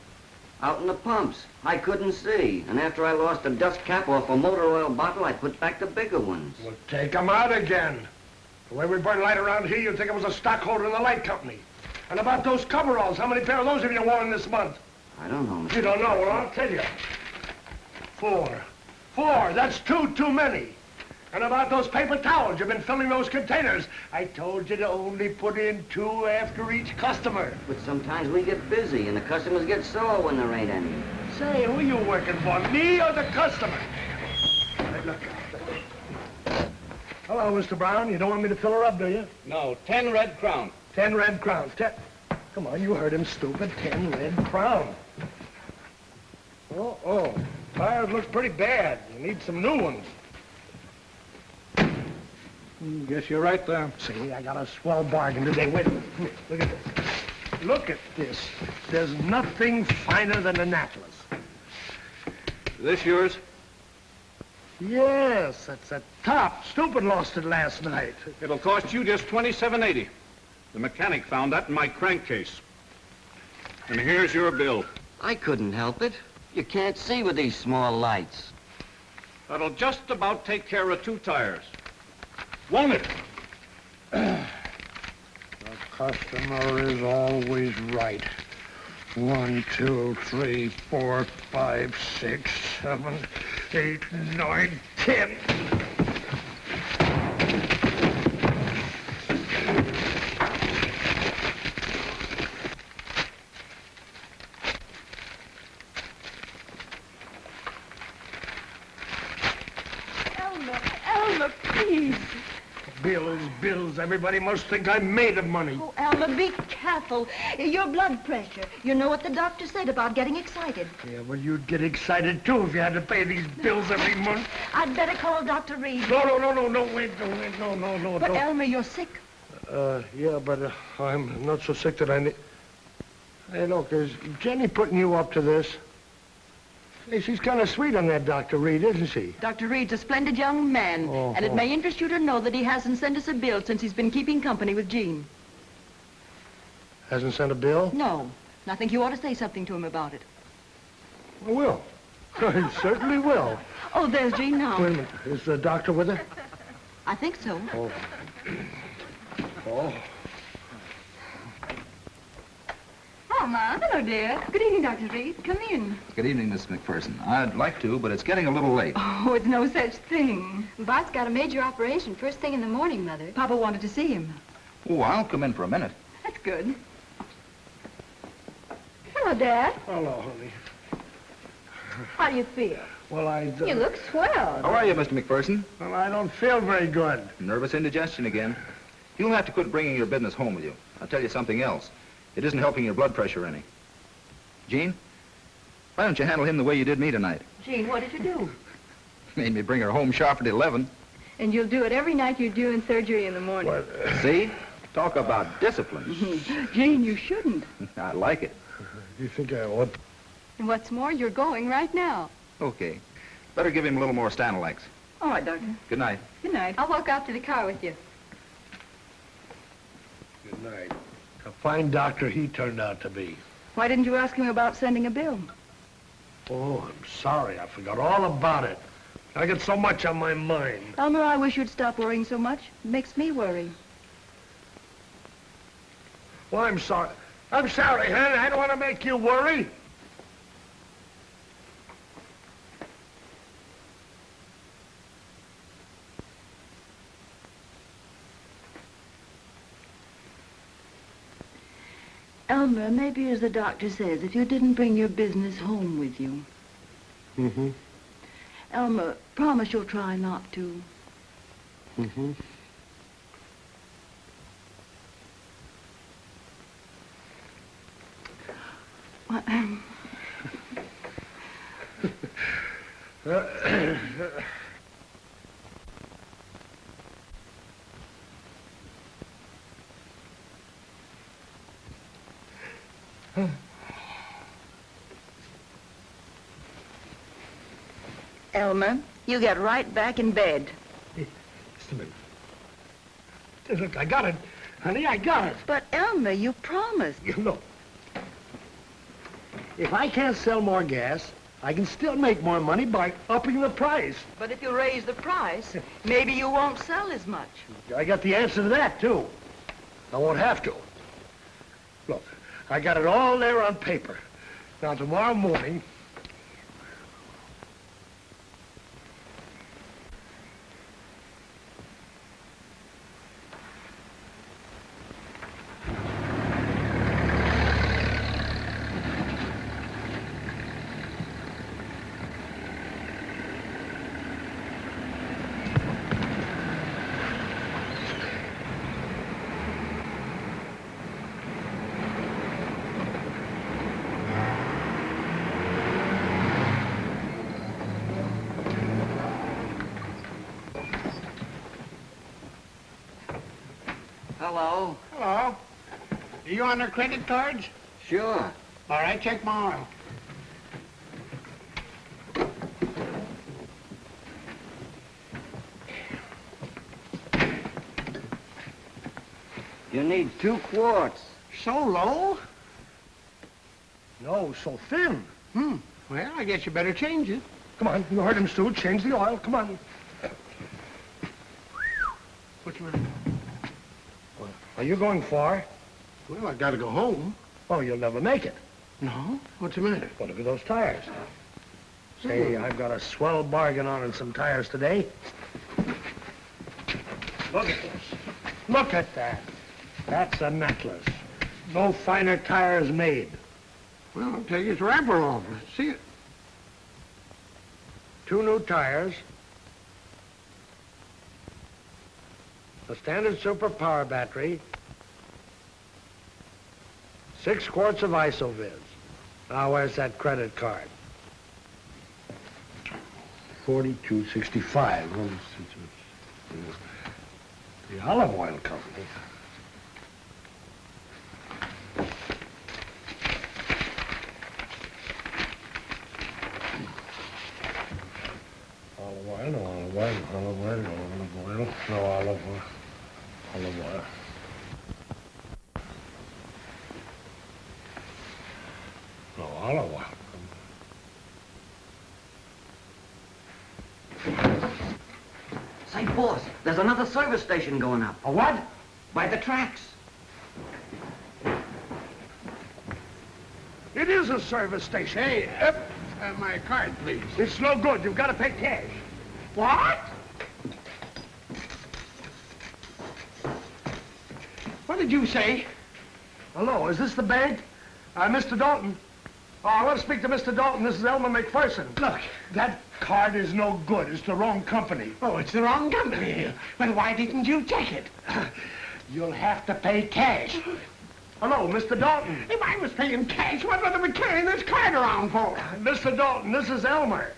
Out in the pumps. I couldn't see. And after I lost a dust cap off a motor oil bottle, I put back the bigger ones. Well, take them out again. The way we burn light around here, you'd think I was a stockholder in the light company. And about those coveralls, how many pair of those have you worn this month? I don't know. You don't know? Well, I'll tell you. 4. 4, that's too many. And about those paper towels, you've been filling those containers. I told you to only put in 2 after each customer. But sometimes we get busy, and the customers get sore when there ain't any. Say, who are you working for, me or the customer? Hey, look. Hello, Mr. Brown. You don't want me to fill her up, do you? No, 10 red crown. 10 red crowns. 10. Come on, you heard him, stupid. 10 red crown. Oh. Tires look pretty bad. You need some new ones. Guess you're right there. See, I got a swell bargain today. Wait a minute. Look at this. Look at this. There's nothing finer than Annapolis. This yours? Yes, that's a top. Stupid lost it last night. It'll cost you just $27.80. The mechanic found that in my crankcase. And here's your bill. I couldn't help it. You can't see with these small lights. That'll just about take care of 2 tires. Won't it? The customer is always right. 1, 2, 3, 4, 5, 6, 7, 8, 9, 10. Elmer, please. Bills. Everybody must think I'm made of money. Oh, Elmer, be careful. Your blood pressure. You know what the doctor said about getting excited. Yeah, well, you'd get excited, too, if you had to pay these bills every month. I'd better call Dr. Reed. No, wait, no. But, Elmer, you're sick. Yeah, but I'm not so sick that I need... Hey, look, is Jenny putting you up to this? Hey, she's kind of sweet on that Dr. Reed, isn't she? Dr. Reed's a splendid young man, and it may interest you to know that he hasn't sent us a bill since he's been keeping company with Jean. Hasn't sent a bill? No. And I think you ought to say something to him about it. I will. I certainly will. Oh, there's Jean now. Wait a minute. Is the doctor with her? I think so. Oh. Oh, Ma. Hello, dear. Good evening, Dr. Reed. Come in. Good evening, Miss McPherson. I'd like to, but it's getting a little late. Oh, it's no such thing. Bart's got a major operation first thing in the morning, Mother. Papa wanted to see him. Oh, I'll come in for a minute. That's good. Hello, Dad. Hello, honey. How do you feel? Well, You look swell. How are you, Mr. McPherson? Well, I don't feel very good. Nervous indigestion again. You'll have to quit bringing your business home with you. I'll tell you something else. It isn't helping your blood pressure any. Jean, why don't you handle him the way you did me tonight? Jean, what did you do? Made me bring her home sharp at 11. And you'll do it every night you're doing surgery in the morning. See? Talk about discipline. Jean, you shouldn't. I like it. You think I ought? And what's more, you're going right now. Okay. Better give him a little more Stanalex. All right, Doctor. Good night. Good night. I'll walk out to the car with you. Good night. A fine doctor he turned out to be. Why didn't you ask him about sending a bill? Oh, I'm sorry. I forgot all about it. I got so much on my mind. Elmer, I wish you'd stop worrying so much. It makes me worry. Well, I'm sorry. I'm sorry, hon. I don't want to make you worry. Elmer, maybe as the doctor says, if you didn't bring your business home with you. Mm-hmm. Elmer, promise you'll try not to. Mm-hmm. Elmer, you get right back in bed. Just a minute. Look, I got it. Honey, I got it. But Elmer, you promised. You know, if I can't sell more gas, I can still make more money by upping the price. But if you raise the price, maybe you won't sell as much. I got the answer to that, too. I won't have to. Look, I got it all there on paper. Now, tomorrow morning... Hello. Hello. Are you on their credit cards? Sure. All right, check my oil. You need 2 quarts. So low? No, so thin. Well, I guess you better change it. Come on, you heard him, Stu. Change the oil. Come on. What's the matter? Are you going far? Well, I gotta go home. Oh, you'll never make it. No? What's the matter? Well, look at those tires. Say, I've got a swell bargain on some tires today. Look at this. Look at that. That's a necklace. No finer tires made. Well, I'll take his wrapper off. Let's see it. 2 new tires. A standard super power battery. 6 quarts of IsoViz. Now, where's that credit card? 42.65. Well, it's the olive oil company. Olive oil, no olive oil, olive oil, no olive oil, no olive oil, olive oil. No olive oil. Say, boss, there's another service station going up. A what? By the tracks. It is a service station. Hey, my card, please. It's no good. You've got to pay cash. What? What did you say? Hello, is this the bank? Mr. Dalton. Oh, I want to speak to Mr. Dalton. This is Elmer McPherson. Look, that card is no good. It's the wrong company. Oh, it's the wrong company. Well, why didn't you check it? You'll have to pay cash. Hello, Mr. Dalton. If I was paying cash, what would I be carrying this card around for? Mr. Dalton, this is Elmer.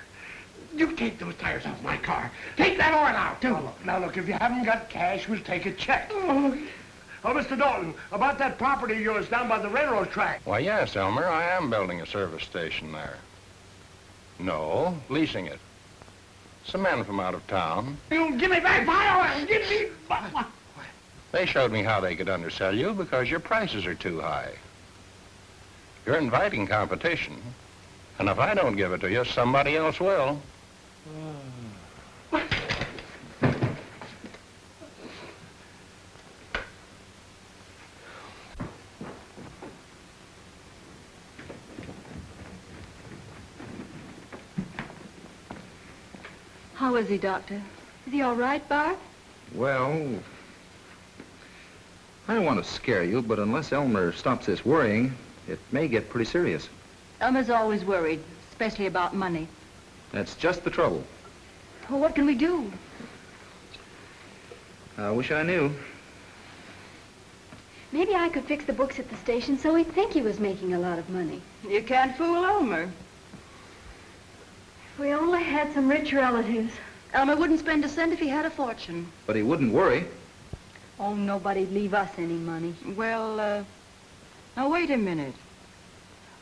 You take those tires off my car. Take that oil out, too. Now, look, if you haven't got cash, we'll take a check. Oh, Mr. Dalton, about that property of yours down by the railroad track. Why, yes, Elmer, I am building a service station there. No, leasing it. Some men from out of town. You give me back my oil! Give me... They showed me how they could undersell you because your prices are too high. You're inviting competition, and if I don't give it to you, somebody else will. How is he, Doctor? Is he all right, Bart? Well, I don't want to scare you, but unless Elmer stops this worrying, it may get pretty serious. Elmer's always worried, especially about money. That's just the trouble. Well, what can we do? I wish I knew. Maybe I could fix the books at the station so he'd think he was making a lot of money. You can't fool Elmer. If we only had some rich relatives. Elmer wouldn't spend a cent if he had a fortune. But he wouldn't worry. Oh, nobody'd leave us any money. Well, now wait a minute.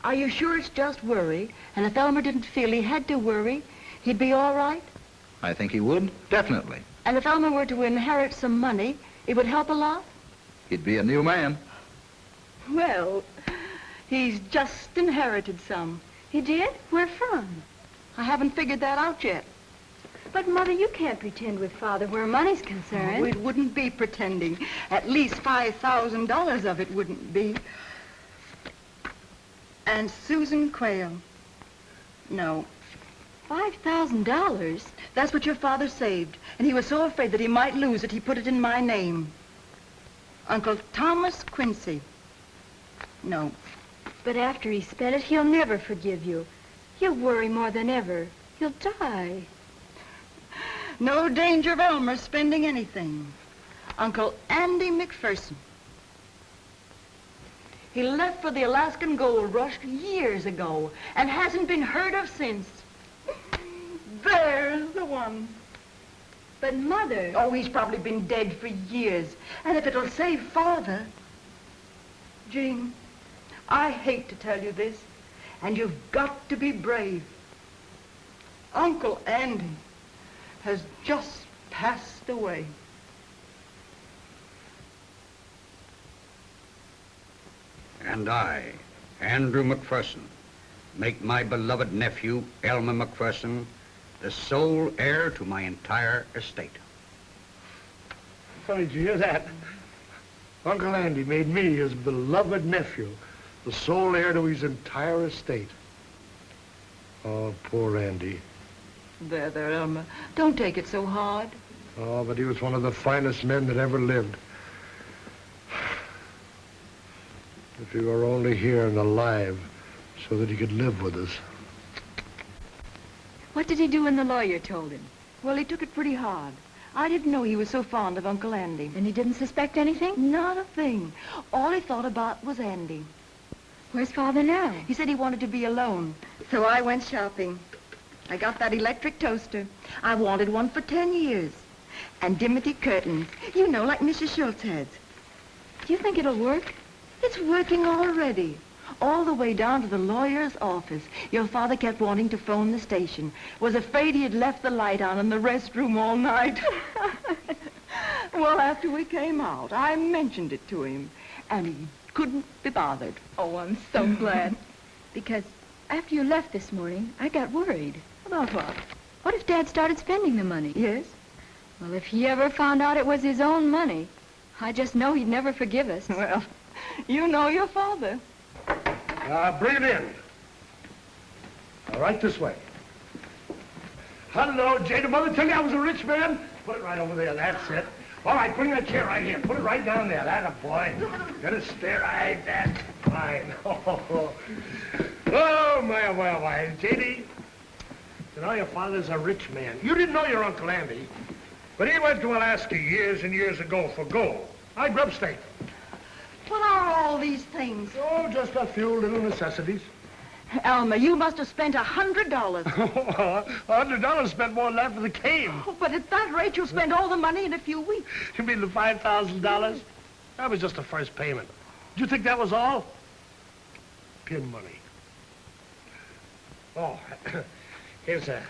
Are you sure it's just worry? And if Elmer didn't feel he had to worry, he'd be all right? I think he would, definitely. And if Elmer were to inherit some money, it would help a lot? He'd be a new man. Well, he's just inherited some. He did? Where from? I haven't figured that out yet. But, Mother, you can't pretend with Father where money's concerned. Oh, it wouldn't be pretending. At least $5,000 of it wouldn't be. And Susan Quayle. No. $5,000? That's what your father saved. And he was so afraid that he might lose it, he put it in my name. Uncle Thomas Quincy. No. But after he spent it, he'll never forgive you. He'll worry more than ever. He'll die. No danger of Elmer spending anything. Uncle Andy McPherson. He left for the Alaskan gold rush years ago and hasn't been heard of since. There's the one. But, Mother... Oh, he's probably been dead for years. And if it'll save Father... Jean, I hate to tell you this, and you've got to be brave. Uncle Andy has just passed away. And I, Andrew McPherson, make my beloved nephew, Elmer McPherson, the sole heir to my entire estate. Did you hear that? Uncle Andy made me his beloved nephew, the sole heir to his entire estate. Oh, poor Andy. There, Elmer. Don't take it so hard. Oh, but he was one of the finest men that ever lived. If he were only here and alive, so that he could live with us. What did he do when the lawyer told him? Well, he took it pretty hard. I didn't know he was so fond of Uncle Andy. And he didn't suspect anything? Not a thing. All he thought about was Andy. Where's Father now? He said he wanted to be alone. So I went shopping. I got that electric toaster. I wanted one for 10 years. And dimity curtains. You know, like Mrs. Schultz has. Do you think it'll work? It's working already. All the way down to the lawyer's office. Your father kept wanting to phone the station. Was afraid he had left the light on in the restroom all night. Well, after we came out, I mentioned it to him. And he couldn't be bothered. Oh, I'm so glad. Because after you left this morning, I got worried. About what? What if Dad started spending the money? Yes? Well, if he ever found out it was his own money, I just know he'd never forgive us. Well, you know your father. Bring it in. Right this way. Hello, Jada. Mother tell you I was a rich man? Put it right over there. That's it. All right, bring that chair right here. Put it right down there. That's a boy. Gonna stay right. That's fine. Oh, my. J.D., you know your father's a rich man. You didn't know your Uncle Andy, but he went to Alaska years and years ago for gold. I grew upstate. What are all these things? Oh, just a few little necessities. Elmer, you must have spent $100. $100 spent more than that for the cave. Oh, but at that rate, you'll spend all the money in a few weeks. You mean the $5,000? That was just the first payment. Did you think that was all? Pin money. Oh, here's a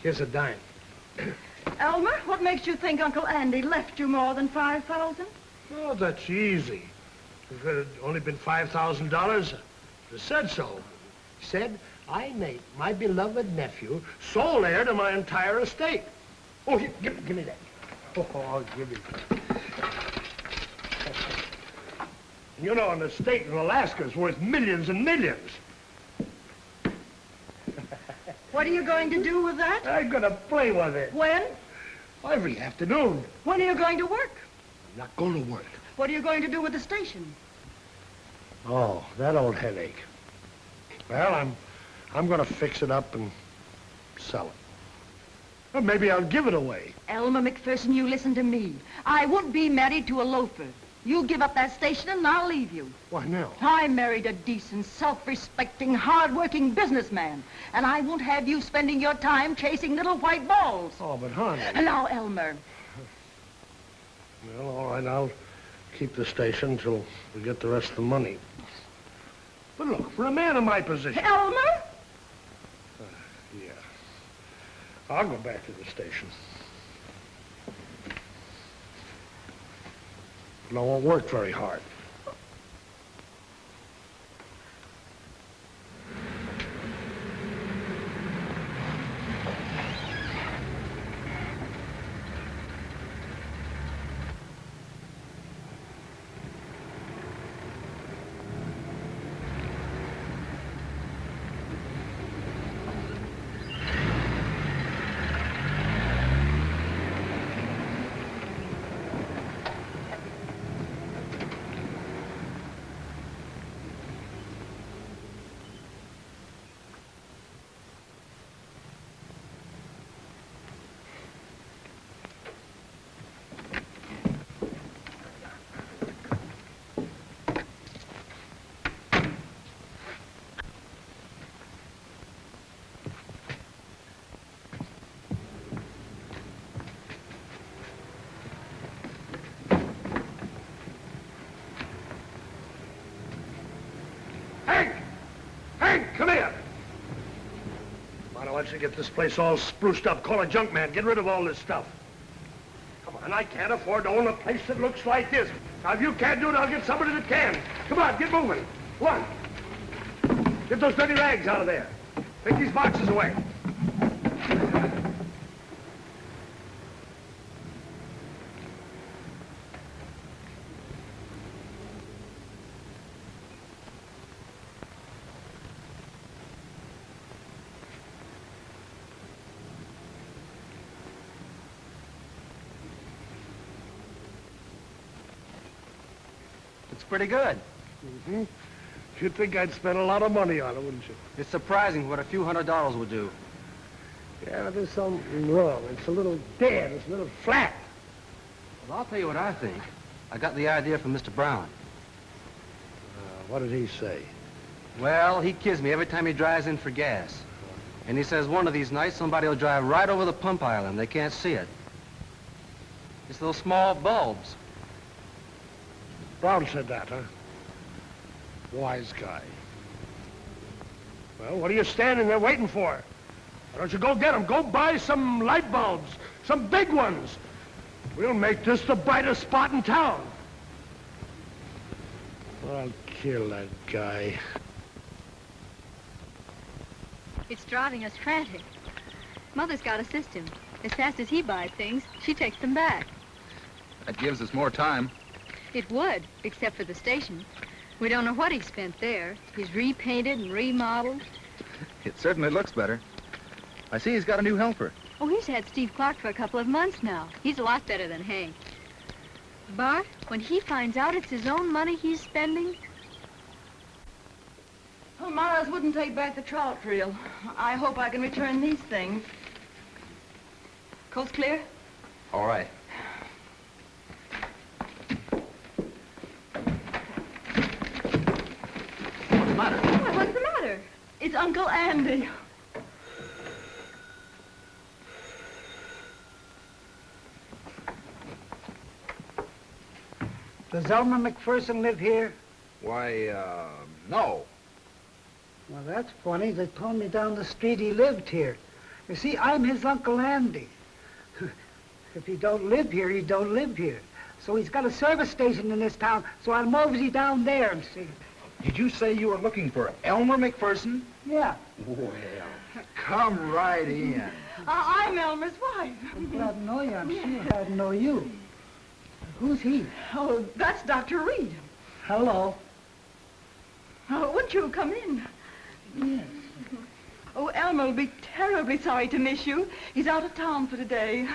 Here's a dime. Elmer, what makes you think Uncle Andy left you more than 5,000? Oh, that's easy. If it had only been $5,000, he said so. He said, I make my beloved nephew sole heir to my entire estate. Oh, here, give me that. Oh, give me that. You know, an estate in Alaska is worth millions and millions. What are you going to do with that? I'm going to play with it. When? Every afternoon. When are you going to work? I'm not going to work. What are you going to do with the station? Oh, that old headache. Well, I'm going to fix it up and sell it. Or maybe I'll give it away. Elmer McPherson, you listen to me. I won't be married to a loafer. You give up that station and I'll leave you. Why now? I married a decent, self-respecting, hard-working businessman. And I won't have you spending your time chasing little white balls. Oh, but honey. And now, Elmer. Well, all right, I'll keep the station till we get the rest of the money. But look, for a man in my position... Elmer? Yeah. I'll go back to the station. But I won't work very hard. Come here. Why don't you get this place all spruced up? Call a junk man. Get rid of all this stuff. Come on, I can't afford to own a place that looks like this. Now, if you can't do it, I'll get somebody that can. Come on, get moving. Come on. Get those dirty rags out of there. Take these boxes away. It's pretty good. Mm-hmm. You'd think I'd spend a lot of money on it, wouldn't you? It's surprising what a few $100s would do. Yeah, there's something wrong. It's a little dead. It's a little flat. Well, I'll tell you what I think. I got the idea from Mr. Brown. What did he say? Well, he kids me every time he drives in for gas. And he says one of these nights somebody will drive right over the pump island. They can't see it. It's those small bulbs. Brown said that, huh? Wise guy. Well, what are you standing there waiting for? Why don't you go get them? Go buy some light bulbs, some big ones. We'll make this the brightest spot in town. I'll kill that guy. It's driving us frantic. Mother's got a system. As fast as he buys things, she takes them back. That gives us more time. It would, except for the station. We don't know what he spent there. He's repainted and remodeled. It certainly looks better. I see he's got a new helper. Oh, he's had Steve Clark for a couple of months now. He's a lot better than Hank. Bart, when he finds out it's his own money he's spending... Well, Mars wouldn't take back the trout reel. I hope I can return these things. Coast clear? All right. What's the matter? It's Uncle Andy. Does Elmer McPherson live here? Why, no. Well, that's funny. They told me down the street he lived here. You see, I'm his Uncle Andy. If he don't live here, he don't live here. So he's got a service station in this town, so I'll mosey down there and see. Did you say you were looking for Elmer McPherson? Yeah. Well, come right in. I'm Elmer's wife. I'm glad to know you. I'm sure glad to know you. Who's he? Oh, that's Dr. Reed. Hello. Oh, wouldn't you come in? Yes. Oh, Elmer will be terribly sorry to miss you. He's out of town for today.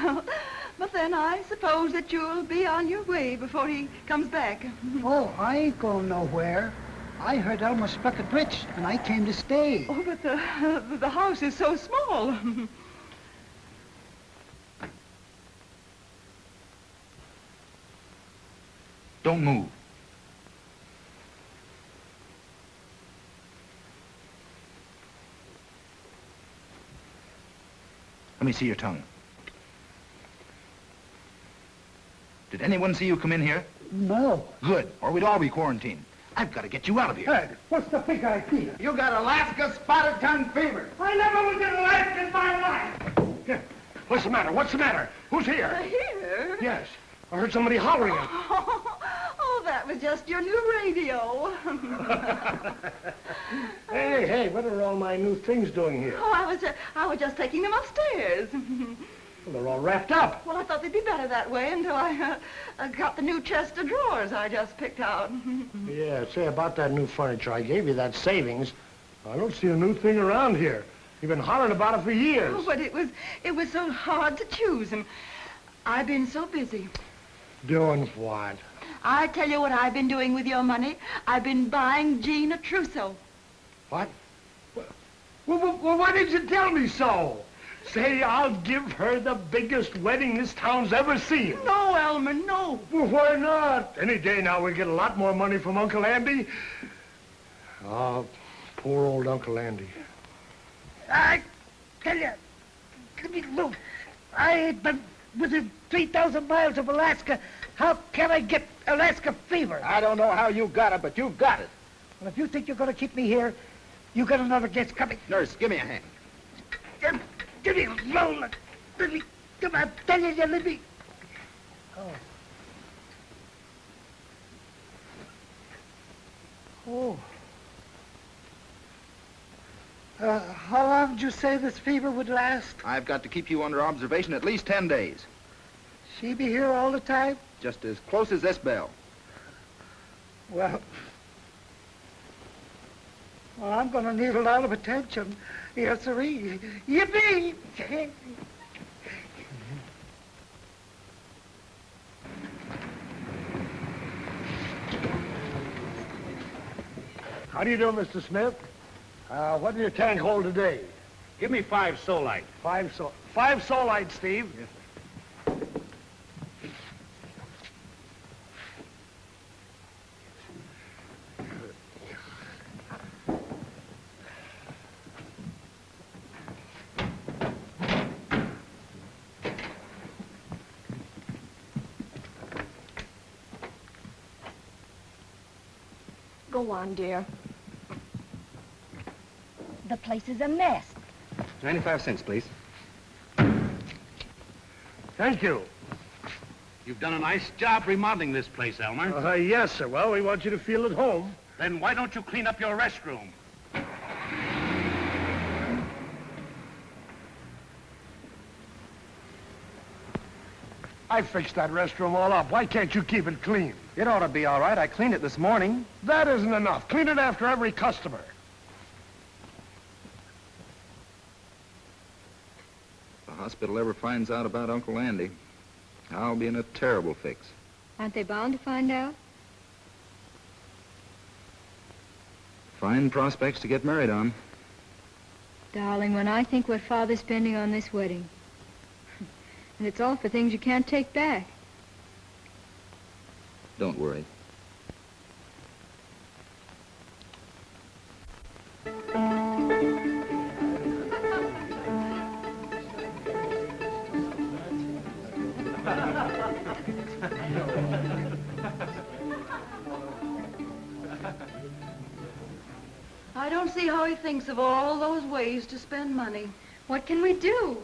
But then I suppose that you'll be on your way before he comes back. Oh, I ain't going nowhere. I heard Elmer struck it rich, and I came to stay. Oh, but the house is so small. Don't move. Let me see your tongue. Did anyone see you come in here? No. Good, or we'd all be quarantined. I've got to get you out of here. Hey, what's the big idea? You got Alaska spotted tongue fever. I never was in Alaska in my life. What's the matter? What's the matter? Who's here? Here? Yes. I heard somebody hollering. Oh, that was just your new radio. Hey, what are all my new things doing here? Oh, I was just taking them upstairs. Well, they're all wrapped up. Well, I thought they'd be better that way until I got the new chest of drawers I just picked out. Yeah, say about that new furniture. I gave you that savings. I don't see a new thing around here. You've been hollering about it for years. Oh, but it was so hard to choose, and I've been so busy. Doing what? I tell you what I've been doing with your money. I've been buying Jean a trousseau. What? Well, why didn't you tell me so? Say, I'll give her the biggest wedding this town's ever seen. No, Elmer, no. Well, why not? Any day now we'll get a lot more money from Uncle Andy. Oh, poor old Uncle Andy. I tell you, give me look. I ain't been within 3,000 miles of Alaska. How can I get Alaska fever? I don't know how you got it, but you've got it. Well, if you think you're going to keep me here, you got another guest coming. Nurse, give me a hand. Give me alone. Let me, come on, tell you, let me. Oh. Oh. How long did you say this fever would last? I've got to keep you under observation at least 10 days. She be here all the time? Just as close as this bell. Well, I'm going to need a lot of attention. Yes, sir. Yippee! How do you do, Mr. Smith? What did your tank hold today? Give me 5 solite. 5 solite, Steve. Yes, sir. Go on, dear. The place is a mess. 95 cents, please. Thank you. You've done a nice job remodeling this place, Elmer. Yes, sir. Well, we want you to feel at home. Then why don't you clean up your restroom? I fixed that restroom all up. Why can't you keep it clean? It ought to be all right. I cleaned it this morning. That isn't enough. Clean it after every customer. If the hospital ever finds out about Uncle Andy, I'll be in a terrible fix. Aren't they bound to find out? Fine prospects to get married on. Darling, when I think what Father's spending on this wedding, and it's all for things you can't take back. Don't worry. I don't see how he thinks of all those ways to spend money. What can we do?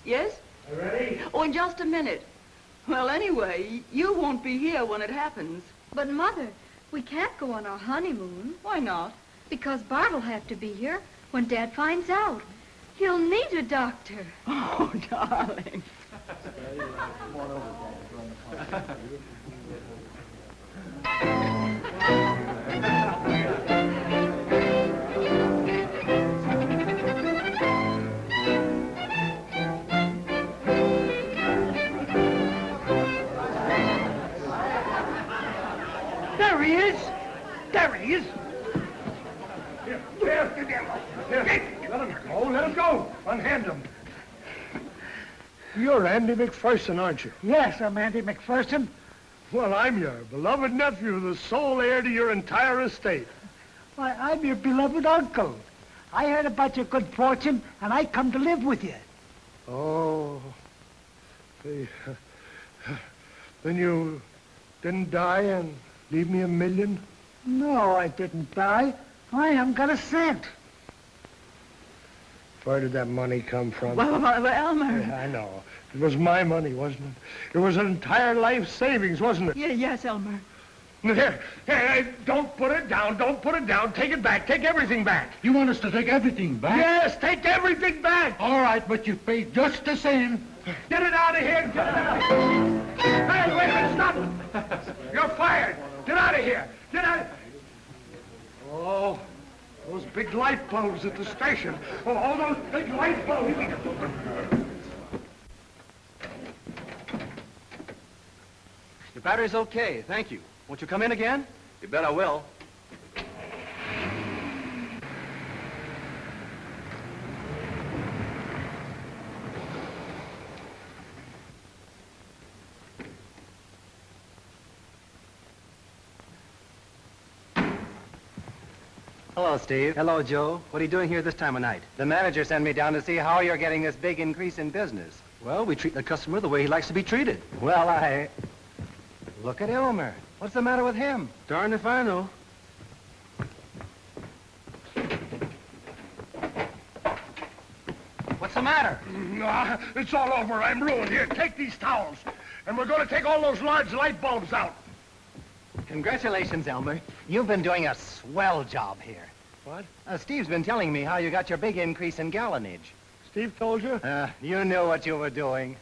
Yes? Ready? Oh, in just a minute. Well, anyway, you won't be here when it happens. But, Mother, we can't go on our honeymoon. Why not? Because Bart will have to be here when Dad finds out. He'll need a doctor. Oh, darling. There he is. There he is. Here, let him go, let him go. Unhand him. You're Andy McPherson, aren't you? Yes, I'm Andy McPherson. Well, I'm your beloved nephew, the sole heir to your entire estate. Why, I'm your beloved uncle. I heard about your good fortune, and I come to live with you. Oh. Then you didn't die and leave me $1 million? No, I didn't die. I haven't got a cent. Where did that money come from? Well, Elmer. Yeah, I know. It was my money, wasn't it? It was an entire life savings, wasn't it? Yes, Elmer. Here, don't put it down. Don't put it down. Take it back. Take everything back. You want us to take everything back? Yes, take everything back. All right, but you paid just the same. Get it out of here. Get it out of here. Hey, wait a minute. Stop. You're fired. Get out of here. Get out. Oh, those big light bulbs at the station. Oh, all those big light bulbs. The battery's okay, thank you. Won't you come in again? You bet I will. Hello, Steve. Hello, Joe. What are you doing here this time of night? The manager sent me down to see how you're getting this big increase in business. Well, we treat the customer the way he likes to be treated. Well, Look at Elmer. What's the matter with him? Darn if I know. What's the matter? It's all over. I'm ruined. Here, take these towels. And we're going to take all those large light bulbs out. Congratulations, Elmer. You've been doing a swell job here. What? Steve's been telling me how you got your big increase in gallonage. Steve told you? You knew what you were doing.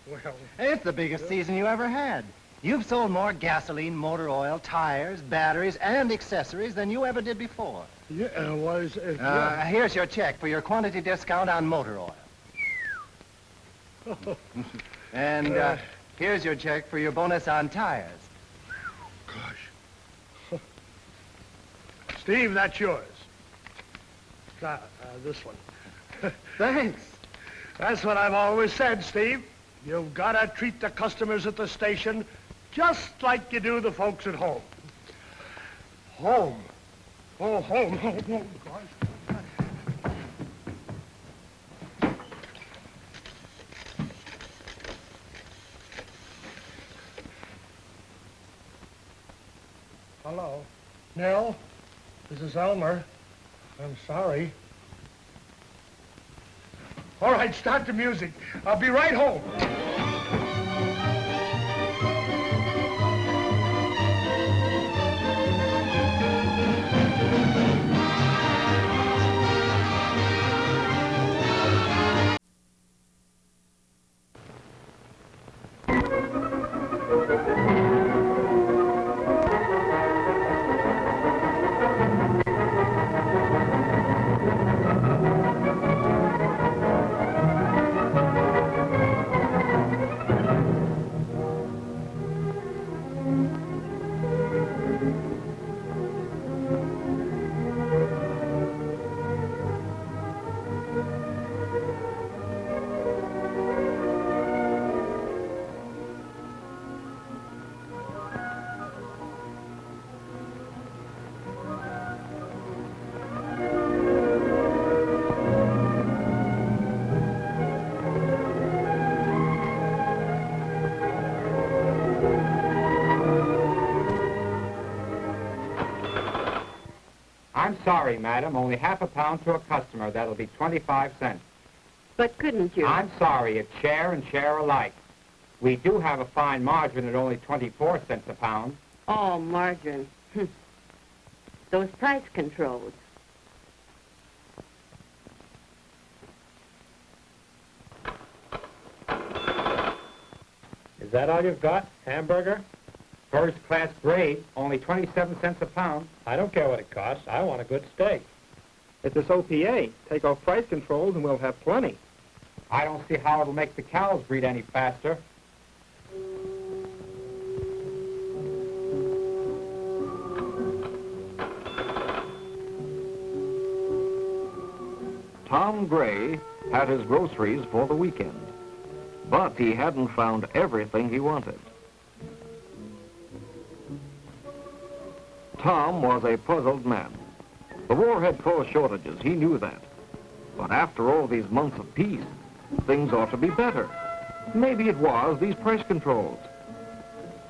Well... It's the biggest season you ever had. You've sold more gasoline, motor oil, tires, batteries, and accessories than you ever did before. Yeah, Here's your check for your quantity discount on motor oil. And here's your check for your bonus on tires. Gosh. Steve, that's yours. This one. Thanks. That's what I've always said, Steve. You've got to treat the customers at the station just like you do the folks at home. Home. Oh, home. Oh, gosh. Hello. Nell, this is Elmer. I'm sorry. All right, start the music. I'll be right home. I'm sorry, madam. Only half a pound to a customer. That'll be 25 cents. But couldn't you? I'm sorry. It's share and share alike. We do have a fine margin at only 24 cents a pound. Oh, margarine. Those price controls. Is that all you've got? Hamburger? First class grade, only 27 cents a pound. I don't care what it costs. I want a good steak. It's this OPA. Take off price controls and we'll have plenty. I don't see how it'll make the cows breed any faster. Tom Gray had his groceries for the weekend, but he hadn't found everything he wanted. Tom was a puzzled man. The war had caused shortages, he knew that. But after all these months of peace, things ought to be better. Maybe it was these price controls.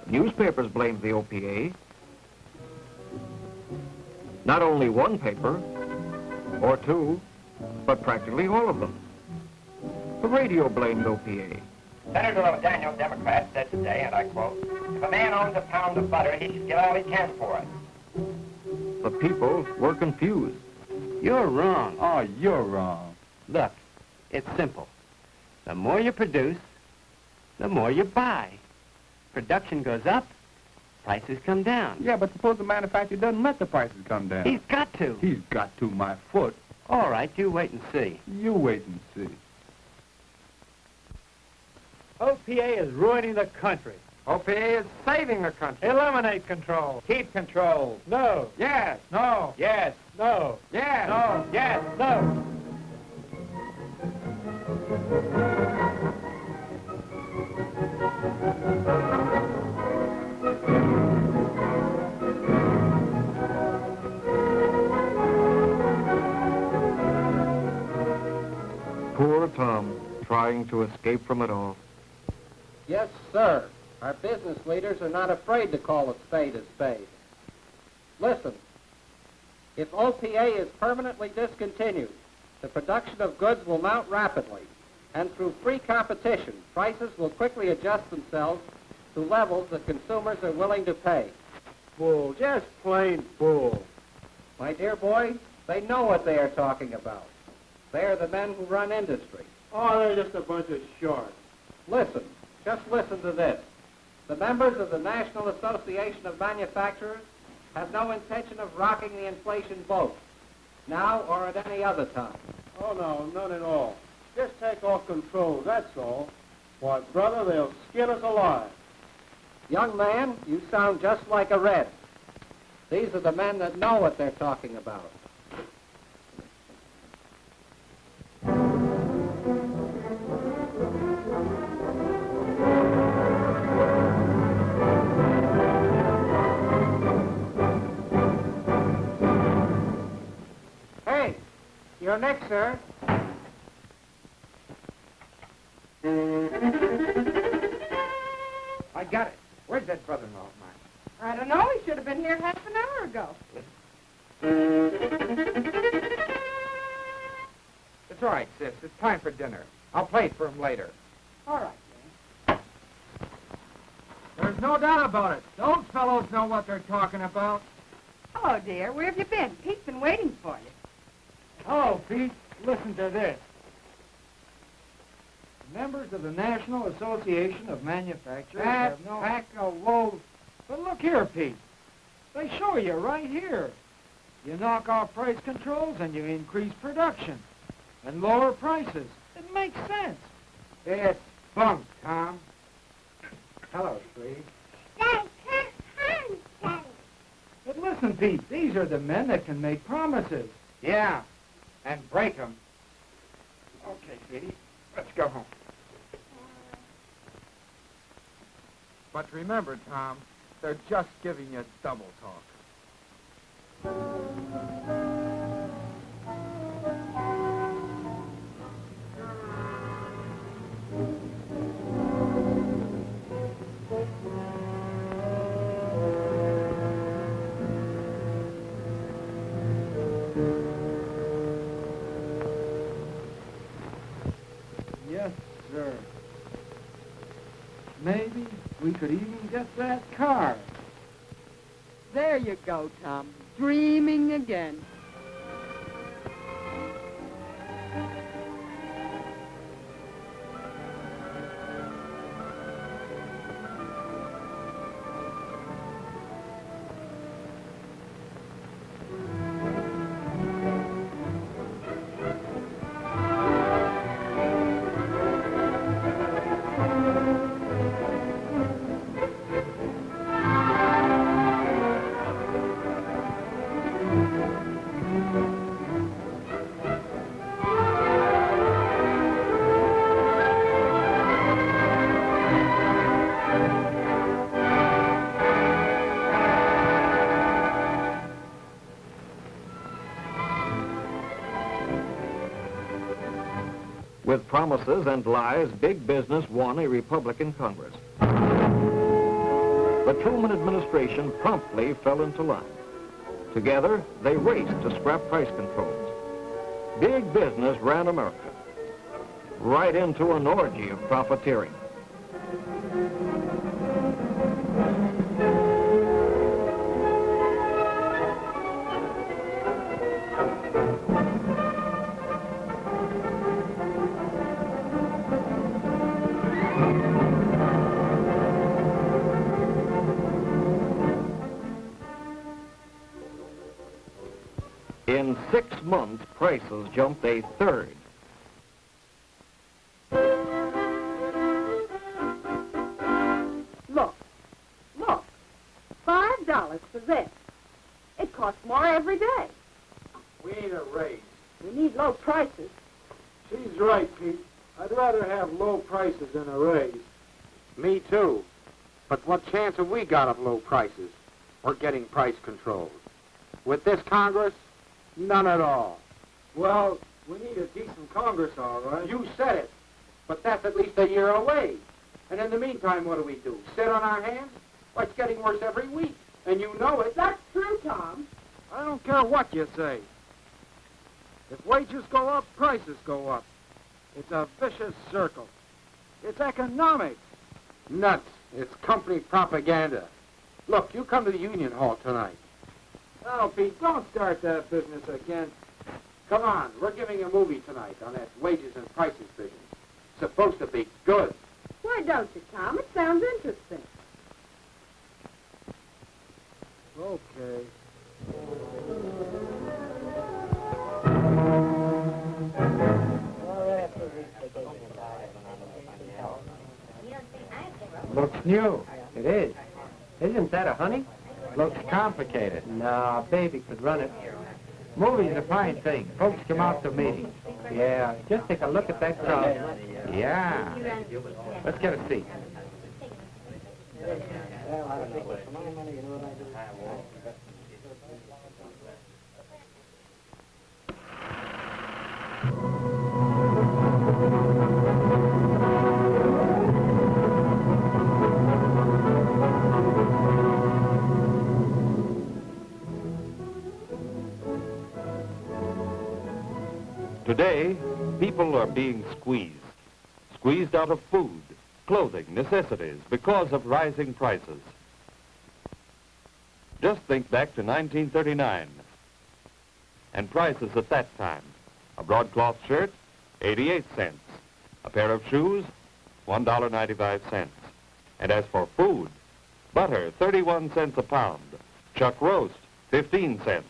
Newspapers blamed the OPA. Not only one paper, or two, but practically all of them. The radio blamed OPA. Senator Daniel, Democrat, said today, and I quote, "If a man owns a pound of butter, he should get all he can for it." The people were confused. You're wrong. Oh, you're wrong. Look, it's simple. The more you produce, the more you buy. Production goes up, prices come down. Yeah, but suppose the manufacturer doesn't let the prices come down. He's got to. He's got to, my foot. All right, you wait and see. You wait and see. OPA is ruining the country. OPA is saving the country. Eliminate control. Keep control. No. Yes. No. Yes. No. Yes. No. Yes. No. Poor Tom, trying to escape from it all. Yes, sir. Our business leaders are not afraid to call a spade a spade. Listen, if OPA is permanently discontinued, the production of goods will mount rapidly, and through free competition, prices will quickly adjust themselves to levels that consumers are willing to pay. Fool, just plain fool. My dear boy, they know what they are talking about. They are the men who run industry. Oh, they're just a bunch of shorts. Listen, just listen to this. The members of the National Association of Manufacturers have no intention of rocking the inflation boat, now or at any other time. Oh, no, none at all. Just take off controls, that's all. Why, brother, they'll skin us alive. Young man, you sound just like a Red. These are the men that know what they're talking about. Hey, you're next, sir. I got it. Where's that brother-in-law of mine? I don't know. He should have been here half an hour ago. It's all right, sis. It's time for dinner. I'll play for him later. All right. There's no doubt about it. Those fellows know what they're talking about. Hello, dear. Where have you been? Pete's been waiting for you. Oh, Pete, listen to this. Members of the National Association of Manufacturers have no... pack of loaves. But look here, Pete. They show you right here. You knock off price controls and you increase production and lower prices. It makes sense. It's bunk, Tom. Hello, Steve. But listen, Pete, these are the men that can make promises. Yeah, and break them. Okay, sweetie, let's go home. But remember, Tom, they're just giving you double talk. sir. Maybe we could even get that car. There you go, Tom. Dreaming again. With promises and lies, big business won a Republican Congress. The Truman administration promptly fell into line. Together, they raced to scrap price controls. Big business ran America right into an orgy of profiteering. In 6 months, prices jumped a third. Look. $5 for this. It costs more every day. We need a raise. We need low prices. She's right, Pete. I'd rather have low prices than a raise. Me too. But what chance have we got of low prices or getting price controls? With this Congress, none at all. Well, we need a decent Congress, all right. You said it. But that's at least a year away. And in the meantime, what do? Sit on our hands? Why, it's getting worse every week. And you know it. That's true, Tom. I don't care what you say. If wages go up, prices go up. It's a vicious circle. It's economics. Nuts. It's company propaganda. Look, you come to the Union Hall tonight. Now, Pete, don't start that business again. Come on, we're giving a movie tonight on that wages and prices business. Supposed to be good. Why don't you, Tom? It sounds interesting. Okay. Looks new. It is. Isn't that a honey? Looks complicated. No, baby could run it. Movie's a fine thing. Folks come out to meetings. Yeah, just take a look at that crowd. Yeah. Let's get a seat. Today, people are being squeezed out of food, clothing, necessities because of rising prices. Just think back to 1939 and prices at that time. A broadcloth shirt, 88 cents. A pair of shoes, $1.95. And as for food, butter, 31 cents a pound. Chuck roast, 15 cents.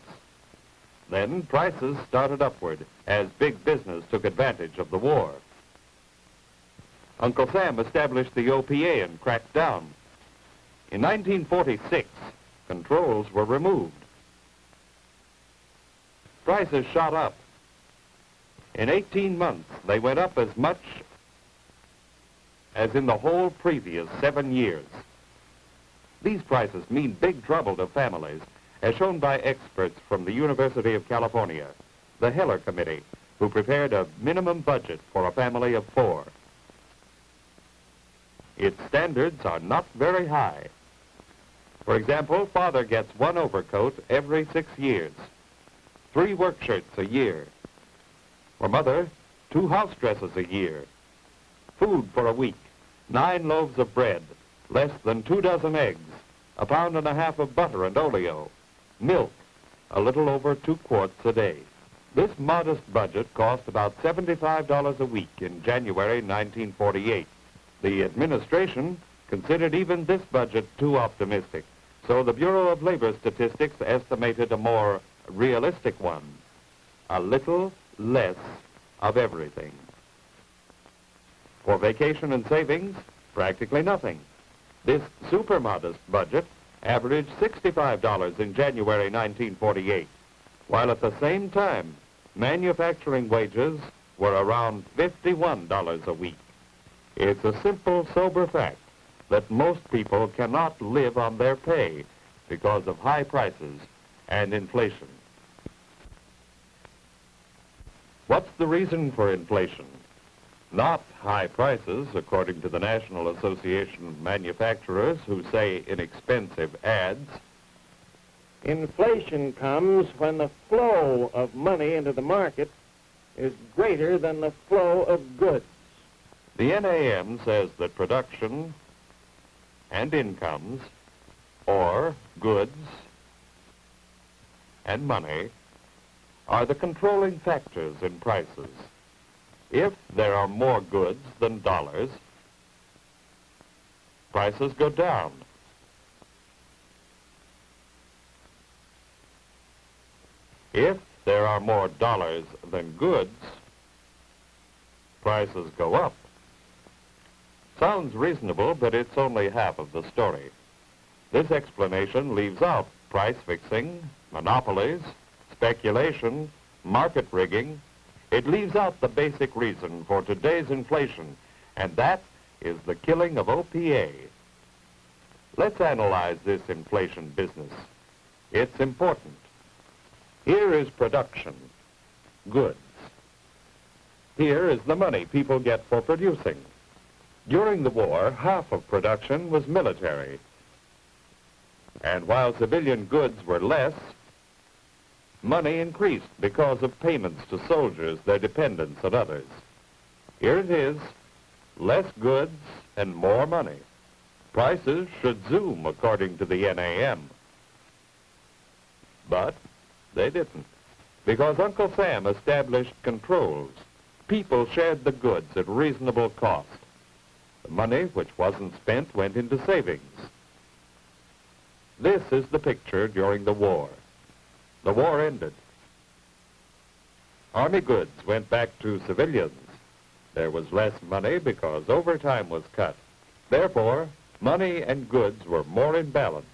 Then prices started upward as big business took advantage of the war. Uncle Sam established the OPA and cracked down. In 1946, controls were removed. Prices shot up. In 18 months, they went up as much as in the whole previous 7 years. These prices mean big trouble to families, as shown by experts from the University of California, the Heller Committee, who prepared a minimum budget for a family of 4. Its standards are not very high. For example, father gets 1 overcoat every 6 years, 3 work shirts a year. For mother, 2 house dresses a year, food for a week, 9 loaves of bread, less than 2 dozen eggs, 1.5 pounds of butter and oleo, milk, a little over 2 quarts a day. This modest budget cost about $75 a week in January 1948. The administration considered even this budget too optimistic, so the Bureau of Labor Statistics estimated a more realistic one, a little less of everything. For vacation and savings, practically nothing. This super modest budget averaged $65 in January 1948, while at the same time, manufacturing wages were around $51 a week. It's a simple, sober fact that most people cannot live on their pay because of high prices and inflation. What's the reason for inflation? Not high prices, according to the National Association of Manufacturers, who say inexpensive ads. Inflation comes when the flow of money into the market is greater than the flow of goods. The NAM says that production and incomes, or goods and money, are the controlling factors in prices. If there are more goods than dollars, prices go down. If there are more dollars than goods, prices go up. Sounds reasonable, but it's only half of the story. This explanation leaves out price fixing, monopolies, speculation, market rigging. It leaves out the basic reason for today's inflation, and that is the killing of OPA. Let's analyze this inflation business. It's important. Here is production, goods. Here is the money people get for producing. During the war, half of production was military. And while civilian goods were less, money increased because of payments to soldiers, their dependents, and others. Here it is, less goods and more money. Prices should zoom according to the NAM. But they didn't, because Uncle Sam established controls. People shared the goods at reasonable cost. The money which wasn't spent went into savings. This is the picture during the war. The war ended. Army goods went back to civilians. There was less money because overtime was cut. Therefore, money and goods were more in balance.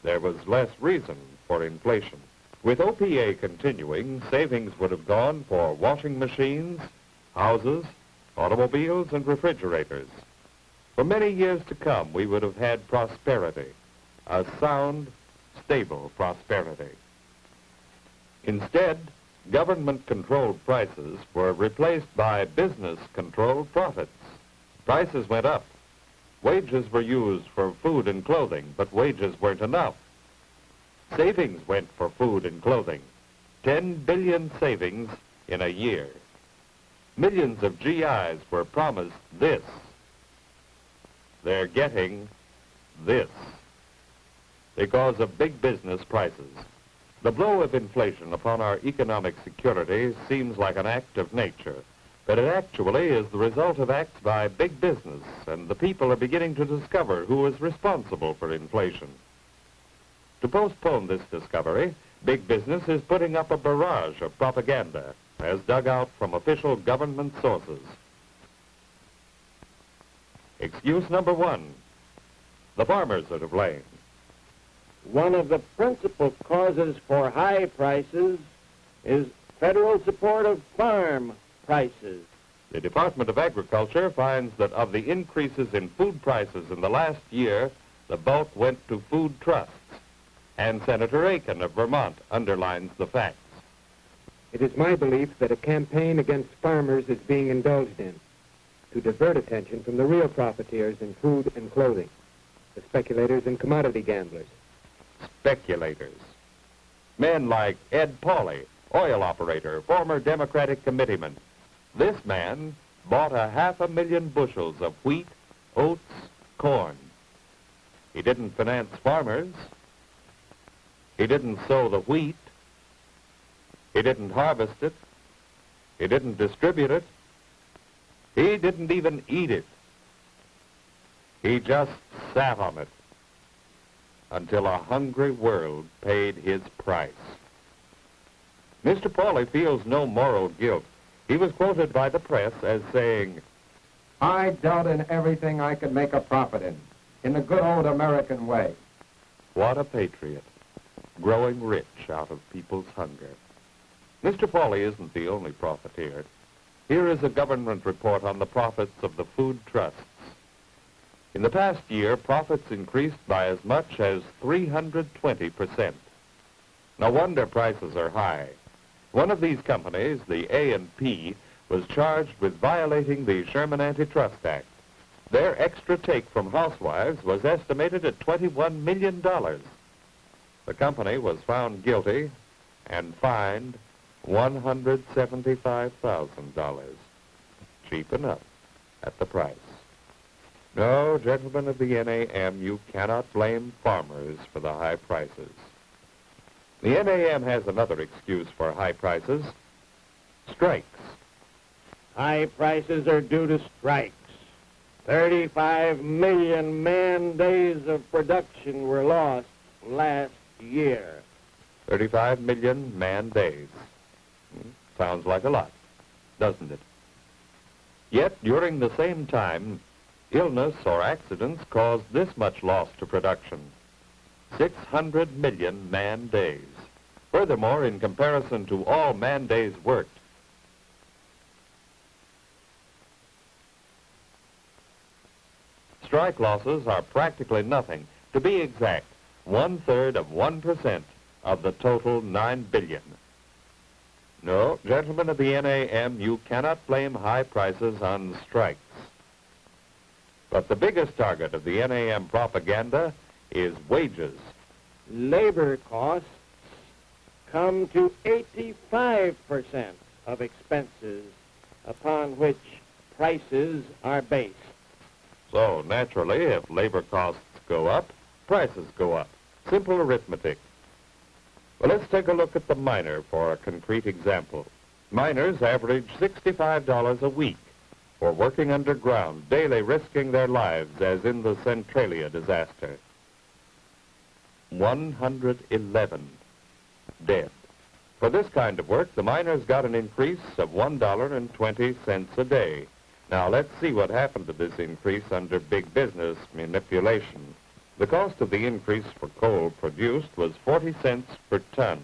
There was less reason for inflation. With OPA continuing, savings would have gone for washing machines, houses, automobiles, and refrigerators. For many years to come, we would have had prosperity, a sound, stable prosperity. Instead, government-controlled prices were replaced by business-controlled profits. Prices went up. Wages were used for food and clothing, but wages weren't enough. Savings went for food and clothing. 10 billion savings in a year. Millions of GIs were promised this. They're getting this because of big business prices. The blow of inflation upon our economic security seems like an act of nature, but it actually is the result of acts by big business, and the people are beginning to discover who is responsible for inflation. To postpone this discovery, big business is putting up a barrage of propaganda, as dug out from official government sources. Excuse number one, the farmers are to blame. One of the principal causes for high prices is federal support of farm prices. The Department of Agriculture finds that of the increases in food prices in the last year, the bulk went to food trusts. And Senator Aiken of Vermont underlines the facts. It is my belief that a campaign against farmers is being indulged in to divert attention from the real profiteers in food and clothing, the speculators and commodity gamblers. Speculators. Men like Ed Pauley, oil operator, former Democratic committeeman. This man bought 500,000 bushels of wheat, oats, corn. He didn't finance farmers. He didn't sow the wheat. He didn't harvest it. He didn't distribute it. He didn't even eat it. He just sat on it until a hungry world paid his price. Mr. Pauly feels no moral guilt. He was quoted by the press as saying, I dealt in everything I could make a profit in the good old American way. What a patriot, growing rich out of people's hunger. Mr. Pauly isn't the only profiteer. Here is a government report on the profits of the food trusts. In the past year, profits increased by as much as 320%. No wonder prices are high. One of these companies, the A&P, was charged with violating the Sherman Antitrust Act. Their extra take from housewives was estimated at $21 million. The company was found guilty and fined $175,000. Cheap enough at the price. No, gentlemen of the NAM, you cannot blame farmers for the high prices. The NAM has another excuse for high prices: strikes. High prices are due to strikes. 35 million man-days of production were lost last year. 35 million man-days. Sounds like a lot, doesn't it? Yet, during the same time, illness or accidents caused this much loss to production: 600 million man-days. Furthermore, in comparison to all man-days worked, strike losses are practically nothing. To be exact, 1/3 of 1% of the total 9 billion. No, gentlemen of the NAM, you cannot blame high prices on strikes. But the biggest target of the NAM propaganda is wages. Labor costs come to 85% of expenses upon which prices are based. So, naturally, if labor costs go up, prices go up. Simple arithmetic. Well, let's take a look at the miner for a concrete example. Miners average $65 a week for working underground, daily risking their lives, as in the Centralia disaster. 111 dead. For this kind of work, the miners got an increase of $1.20 a day. Now, let's see what happened to this increase under big business manipulation. The cost of the increase for coal produced was 40 cents per ton.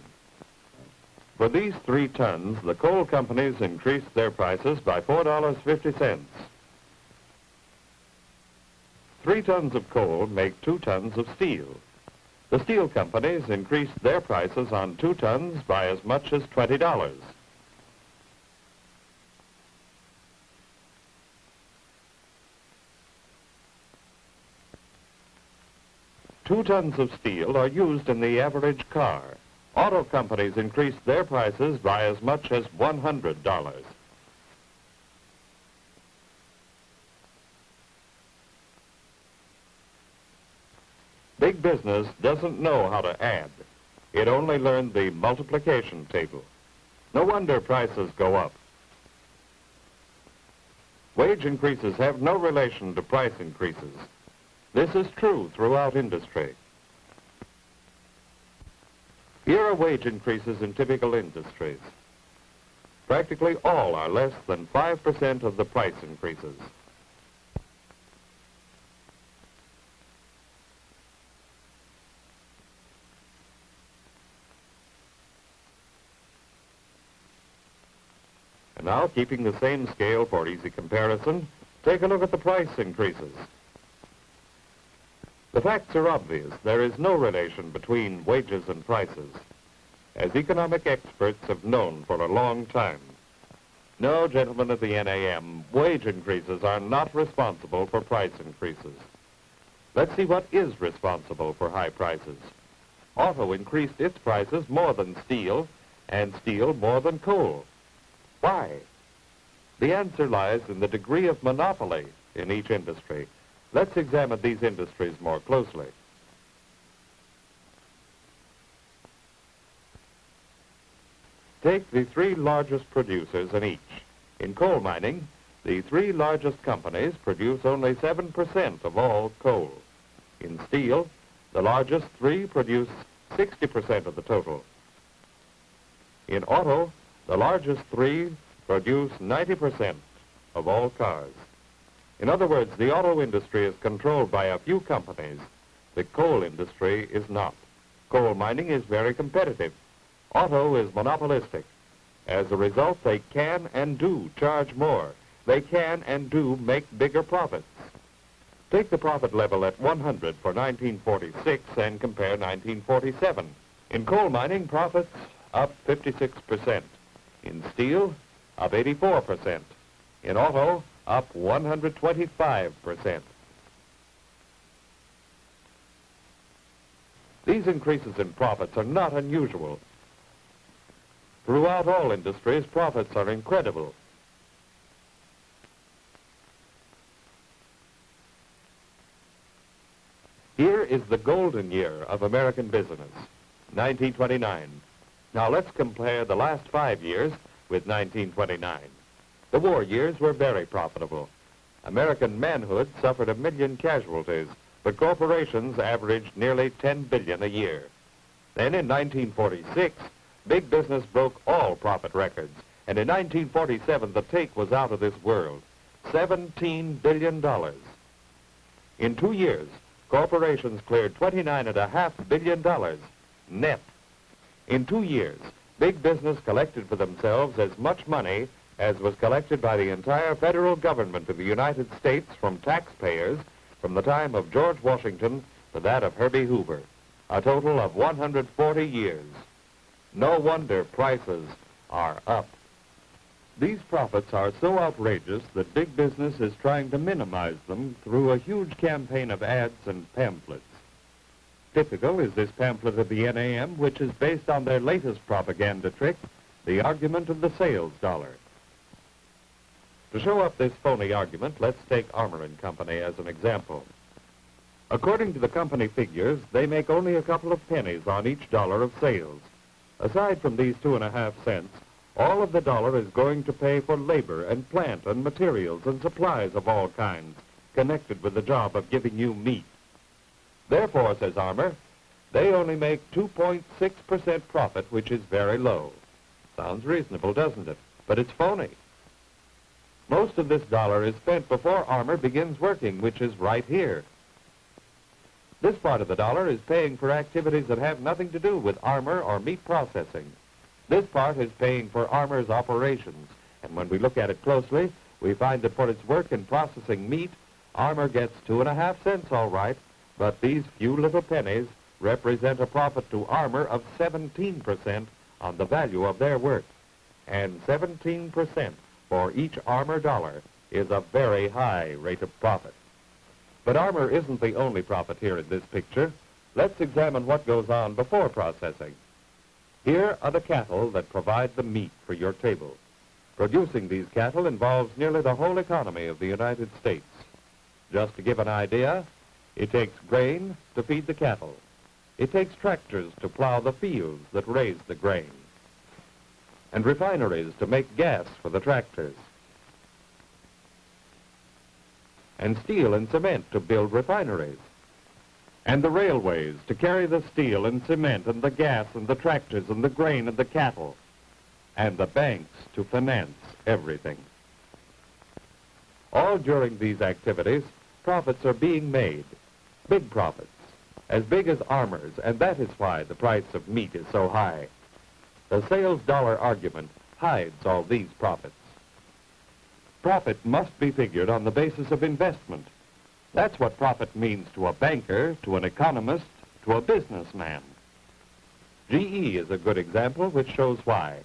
For these 3 tons, the coal companies increased their prices by $4.50. 3 tons of coal make 2 tons of steel. The steel companies increased their prices on 2 tons by as much as $20. Two tons of steel are used in the average car. Auto companies increased their prices by as much as $100. Big business doesn't know how to add. It only learned the multiplication table. No wonder prices go up. Wage increases have no relation to price increases. This is true throughout industry. Here are wage increases in typical industries. Practically all are less than 5% of the price increases. And now, keeping the same scale for easy comparison, take a look at the price increases. The facts are obvious. There is no relation between wages and prices, as economic experts have known for a long time. No, gentlemen of the NAM, wage increases are not responsible for price increases. Let's see what is responsible for high prices. Auto increased its prices more than steel, and steel more than coal. Why? The answer lies in the degree of monopoly in each industry. Let's examine these industries more closely. Take the three largest producers in each. In coal mining, the three largest companies produce only 7% of all coal. In steel, the largest three produce 60% of the total. In auto, the largest three produce 90% of all cars. In other words, the auto industry is controlled by a few companies. The coal industry is not. Coal mining is very competitive. Auto is monopolistic. As a result, they can and do charge more. They can and do make bigger profits. Take the profit level at 100 for 1946 and compare 1947. In coal mining, profits up 56%. In steel, up 84%. In auto, up 125%. These increases in profits are not unusual. Throughout all industries, profits are incredible. Here is the golden year of American business, 1929. Now let's compare the last 5 years with 1929. The war years were very profitable. American manhood suffered 1 million casualties, but corporations averaged nearly $10 billion a year. Then in 1946, big business broke all profit records, and in 1947 the take was out of this world, $17 billion. In 2 years, corporations cleared $29.5 billion net. In 2 years, big business collected for themselves as much money as was collected by the entire federal government of the United States from taxpayers from the time of George Washington to that of Herbie Hoover, a total of 140 years. No wonder prices are up. These profits are so outrageous that big business is trying to minimize them through a huge campaign of ads and pamphlets. Typical is this pamphlet of the NAM, which is based on their latest propaganda trick, the argument of the sales dollar. To show up this phony argument, let's take Armour & Company as an example. According to the company figures, they make only a couple of pennies on each dollar of sales. Aside from these 2.5 cents, all of the dollar is going to pay for labor and plant and materials and supplies of all kinds connected with the job of giving you meat. Therefore, says Armour, they only make 2.6% profit, which is very low. Sounds reasonable, doesn't it? But it's phony. Most of this dollar is spent before Armour begins working, which is right here. This part of the dollar is paying for activities that have nothing to do with Armour or meat processing. This part is paying for Armour's operations, and when we look at it closely, we find that for its work in processing meat, Armour gets 2.5 cents all right, but these few little pennies represent a profit to Armour of 17% on the value of their work. And 17% for each Armour dollar is a very high rate of profit. But Armour isn't the only profiteer in this picture. Let's examine what goes on before processing. Here are the cattle that provide the meat for your table. Producing these cattle involves nearly the whole economy of the United States. Just to give an idea, it takes grain to feed the cattle. It takes tractors to plow the fields that raise the grain, and refineries to make gas for the tractors, and steel and cement to build refineries, and the railways to carry the steel and cement and the gas and the tractors and the grain and the cattle, and the banks to finance everything. All during these activities, profits are being made, big profits, as big as Armour's, and that is why the price of meat is so high. The sales dollar argument hides all these profits. Profit must be figured on the basis of investment. That's what profit means to a banker, to an economist, to a businessman. GE is a good example which shows why.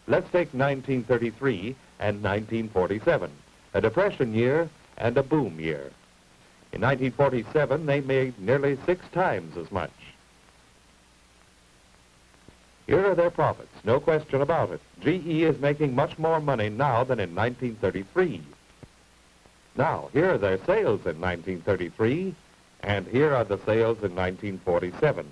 Let's take 1933 and 1947, a depression year and a boom year. In 1947, they made nearly 6 times as much. Here are their profits, no question about it. GE is making much more money now than in 1933. Now, here are their sales in 1933, and here are the sales in 1947.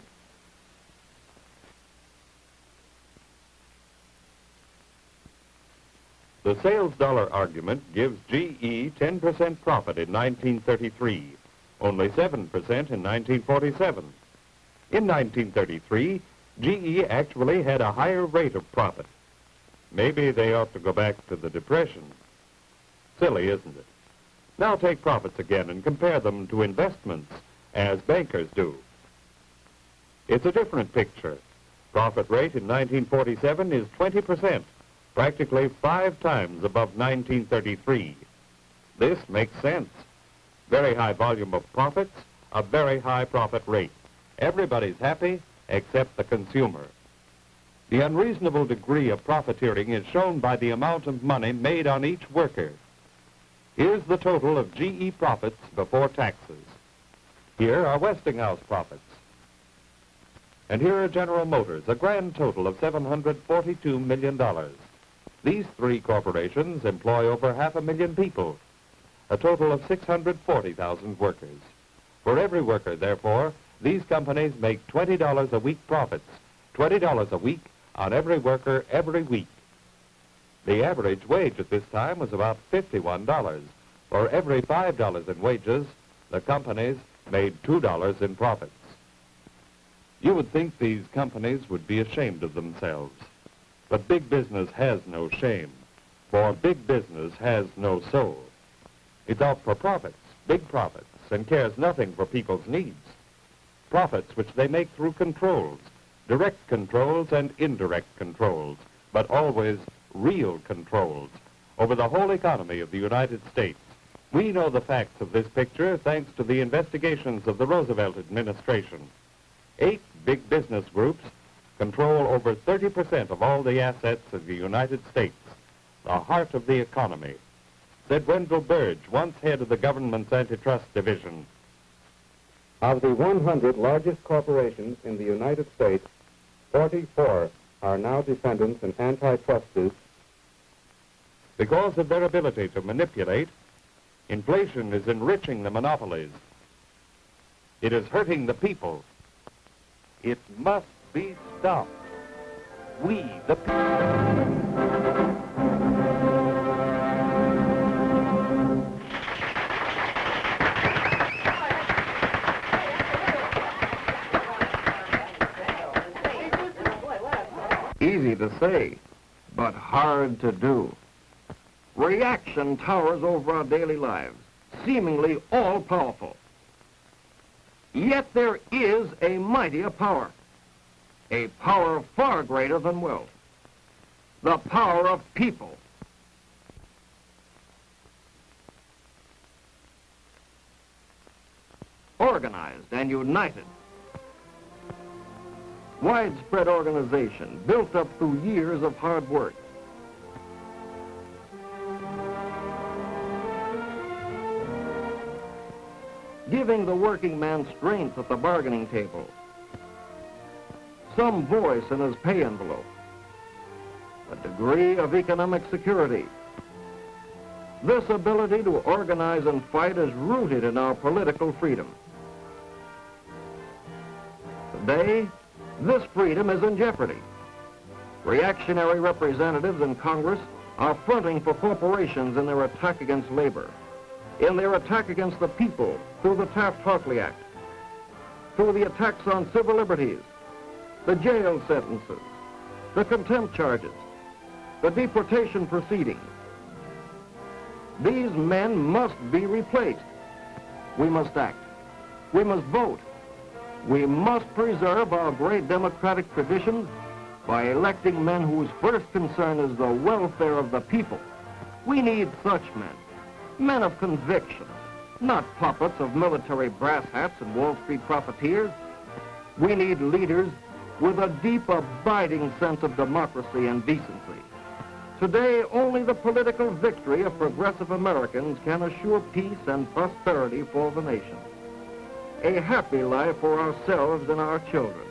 The sales dollar argument gives GE 10% profit in 1933, only 7% in 1947. In 1933, GE actually had a higher rate of profit. Maybe they ought to go back to the Depression. Silly, isn't it? Now take profits again and compare them to investments, as bankers do. It's a different picture. Profit rate in 1947 is 20%, practically 5 times above 1933. This makes sense. Very high volume of profits, a very high profit rate. Everybody's happy except the consumer. The unreasonable degree of profiteering is shown by the amount of money made on each worker. Here's the total of GE profits before taxes. Here are Westinghouse profits. And here are General Motors, a grand total of $742 million. These 3 corporations employ over 500,000 people, a total of 640,000 workers. For every worker, therefore, these companies make $20 a week profits, $20 a week on every worker every week. The average wage at this time was about $51. For every $5 in wages, the companies made $2 in profits. You would think these companies would be ashamed of themselves. But big business has no shame, for big business has no soul. It's out for profits, big profits, and cares nothing for people's needs. Profits which they make through controls, direct controls and indirect controls, but always real controls over the whole economy of the United States. We know the facts of this picture thanks to the investigations of the Roosevelt administration. 8 big business groups control over 30% of all the assets of the United States, the heart of the economy, said Wendell Burge, once head of the government's antitrust division. Of the 100 largest corporations in the United States, 44 are now defendants in antitrust suits. Because of their ability to manipulate, inflation is enriching the monopolies. It is hurting the people. It must be stopped. We, the people. Easy to say, but hard to do. Reaction towers over our daily lives, seemingly all-powerful. Yet there is a mightier power, a power far greater than wealth, the power of people. Organized and united. Widespread organization built up through years of hard work. Giving the working man strength at the bargaining table, some voice in his pay envelope, a degree of economic security. This ability to organize and fight is rooted in our political freedom. Today, this freedom is in jeopardy. Reactionary representatives in Congress are fronting for corporations in their attack against labor, in their attack against the people through the Taft-Hartley Act, through the attacks on civil liberties, the jail sentences, the contempt charges, the deportation proceedings. These men must be replaced. We must act. We must vote. We must preserve our great democratic traditions by electing men whose first concern is the welfare of the people. We need such men, men of conviction, not puppets of military brass hats and Wall Street profiteers. We need leaders with a deep, abiding sense of democracy and decency. Today, only the political victory of progressive Americans can assure peace and prosperity for the nation. A happy life for ourselves and our children.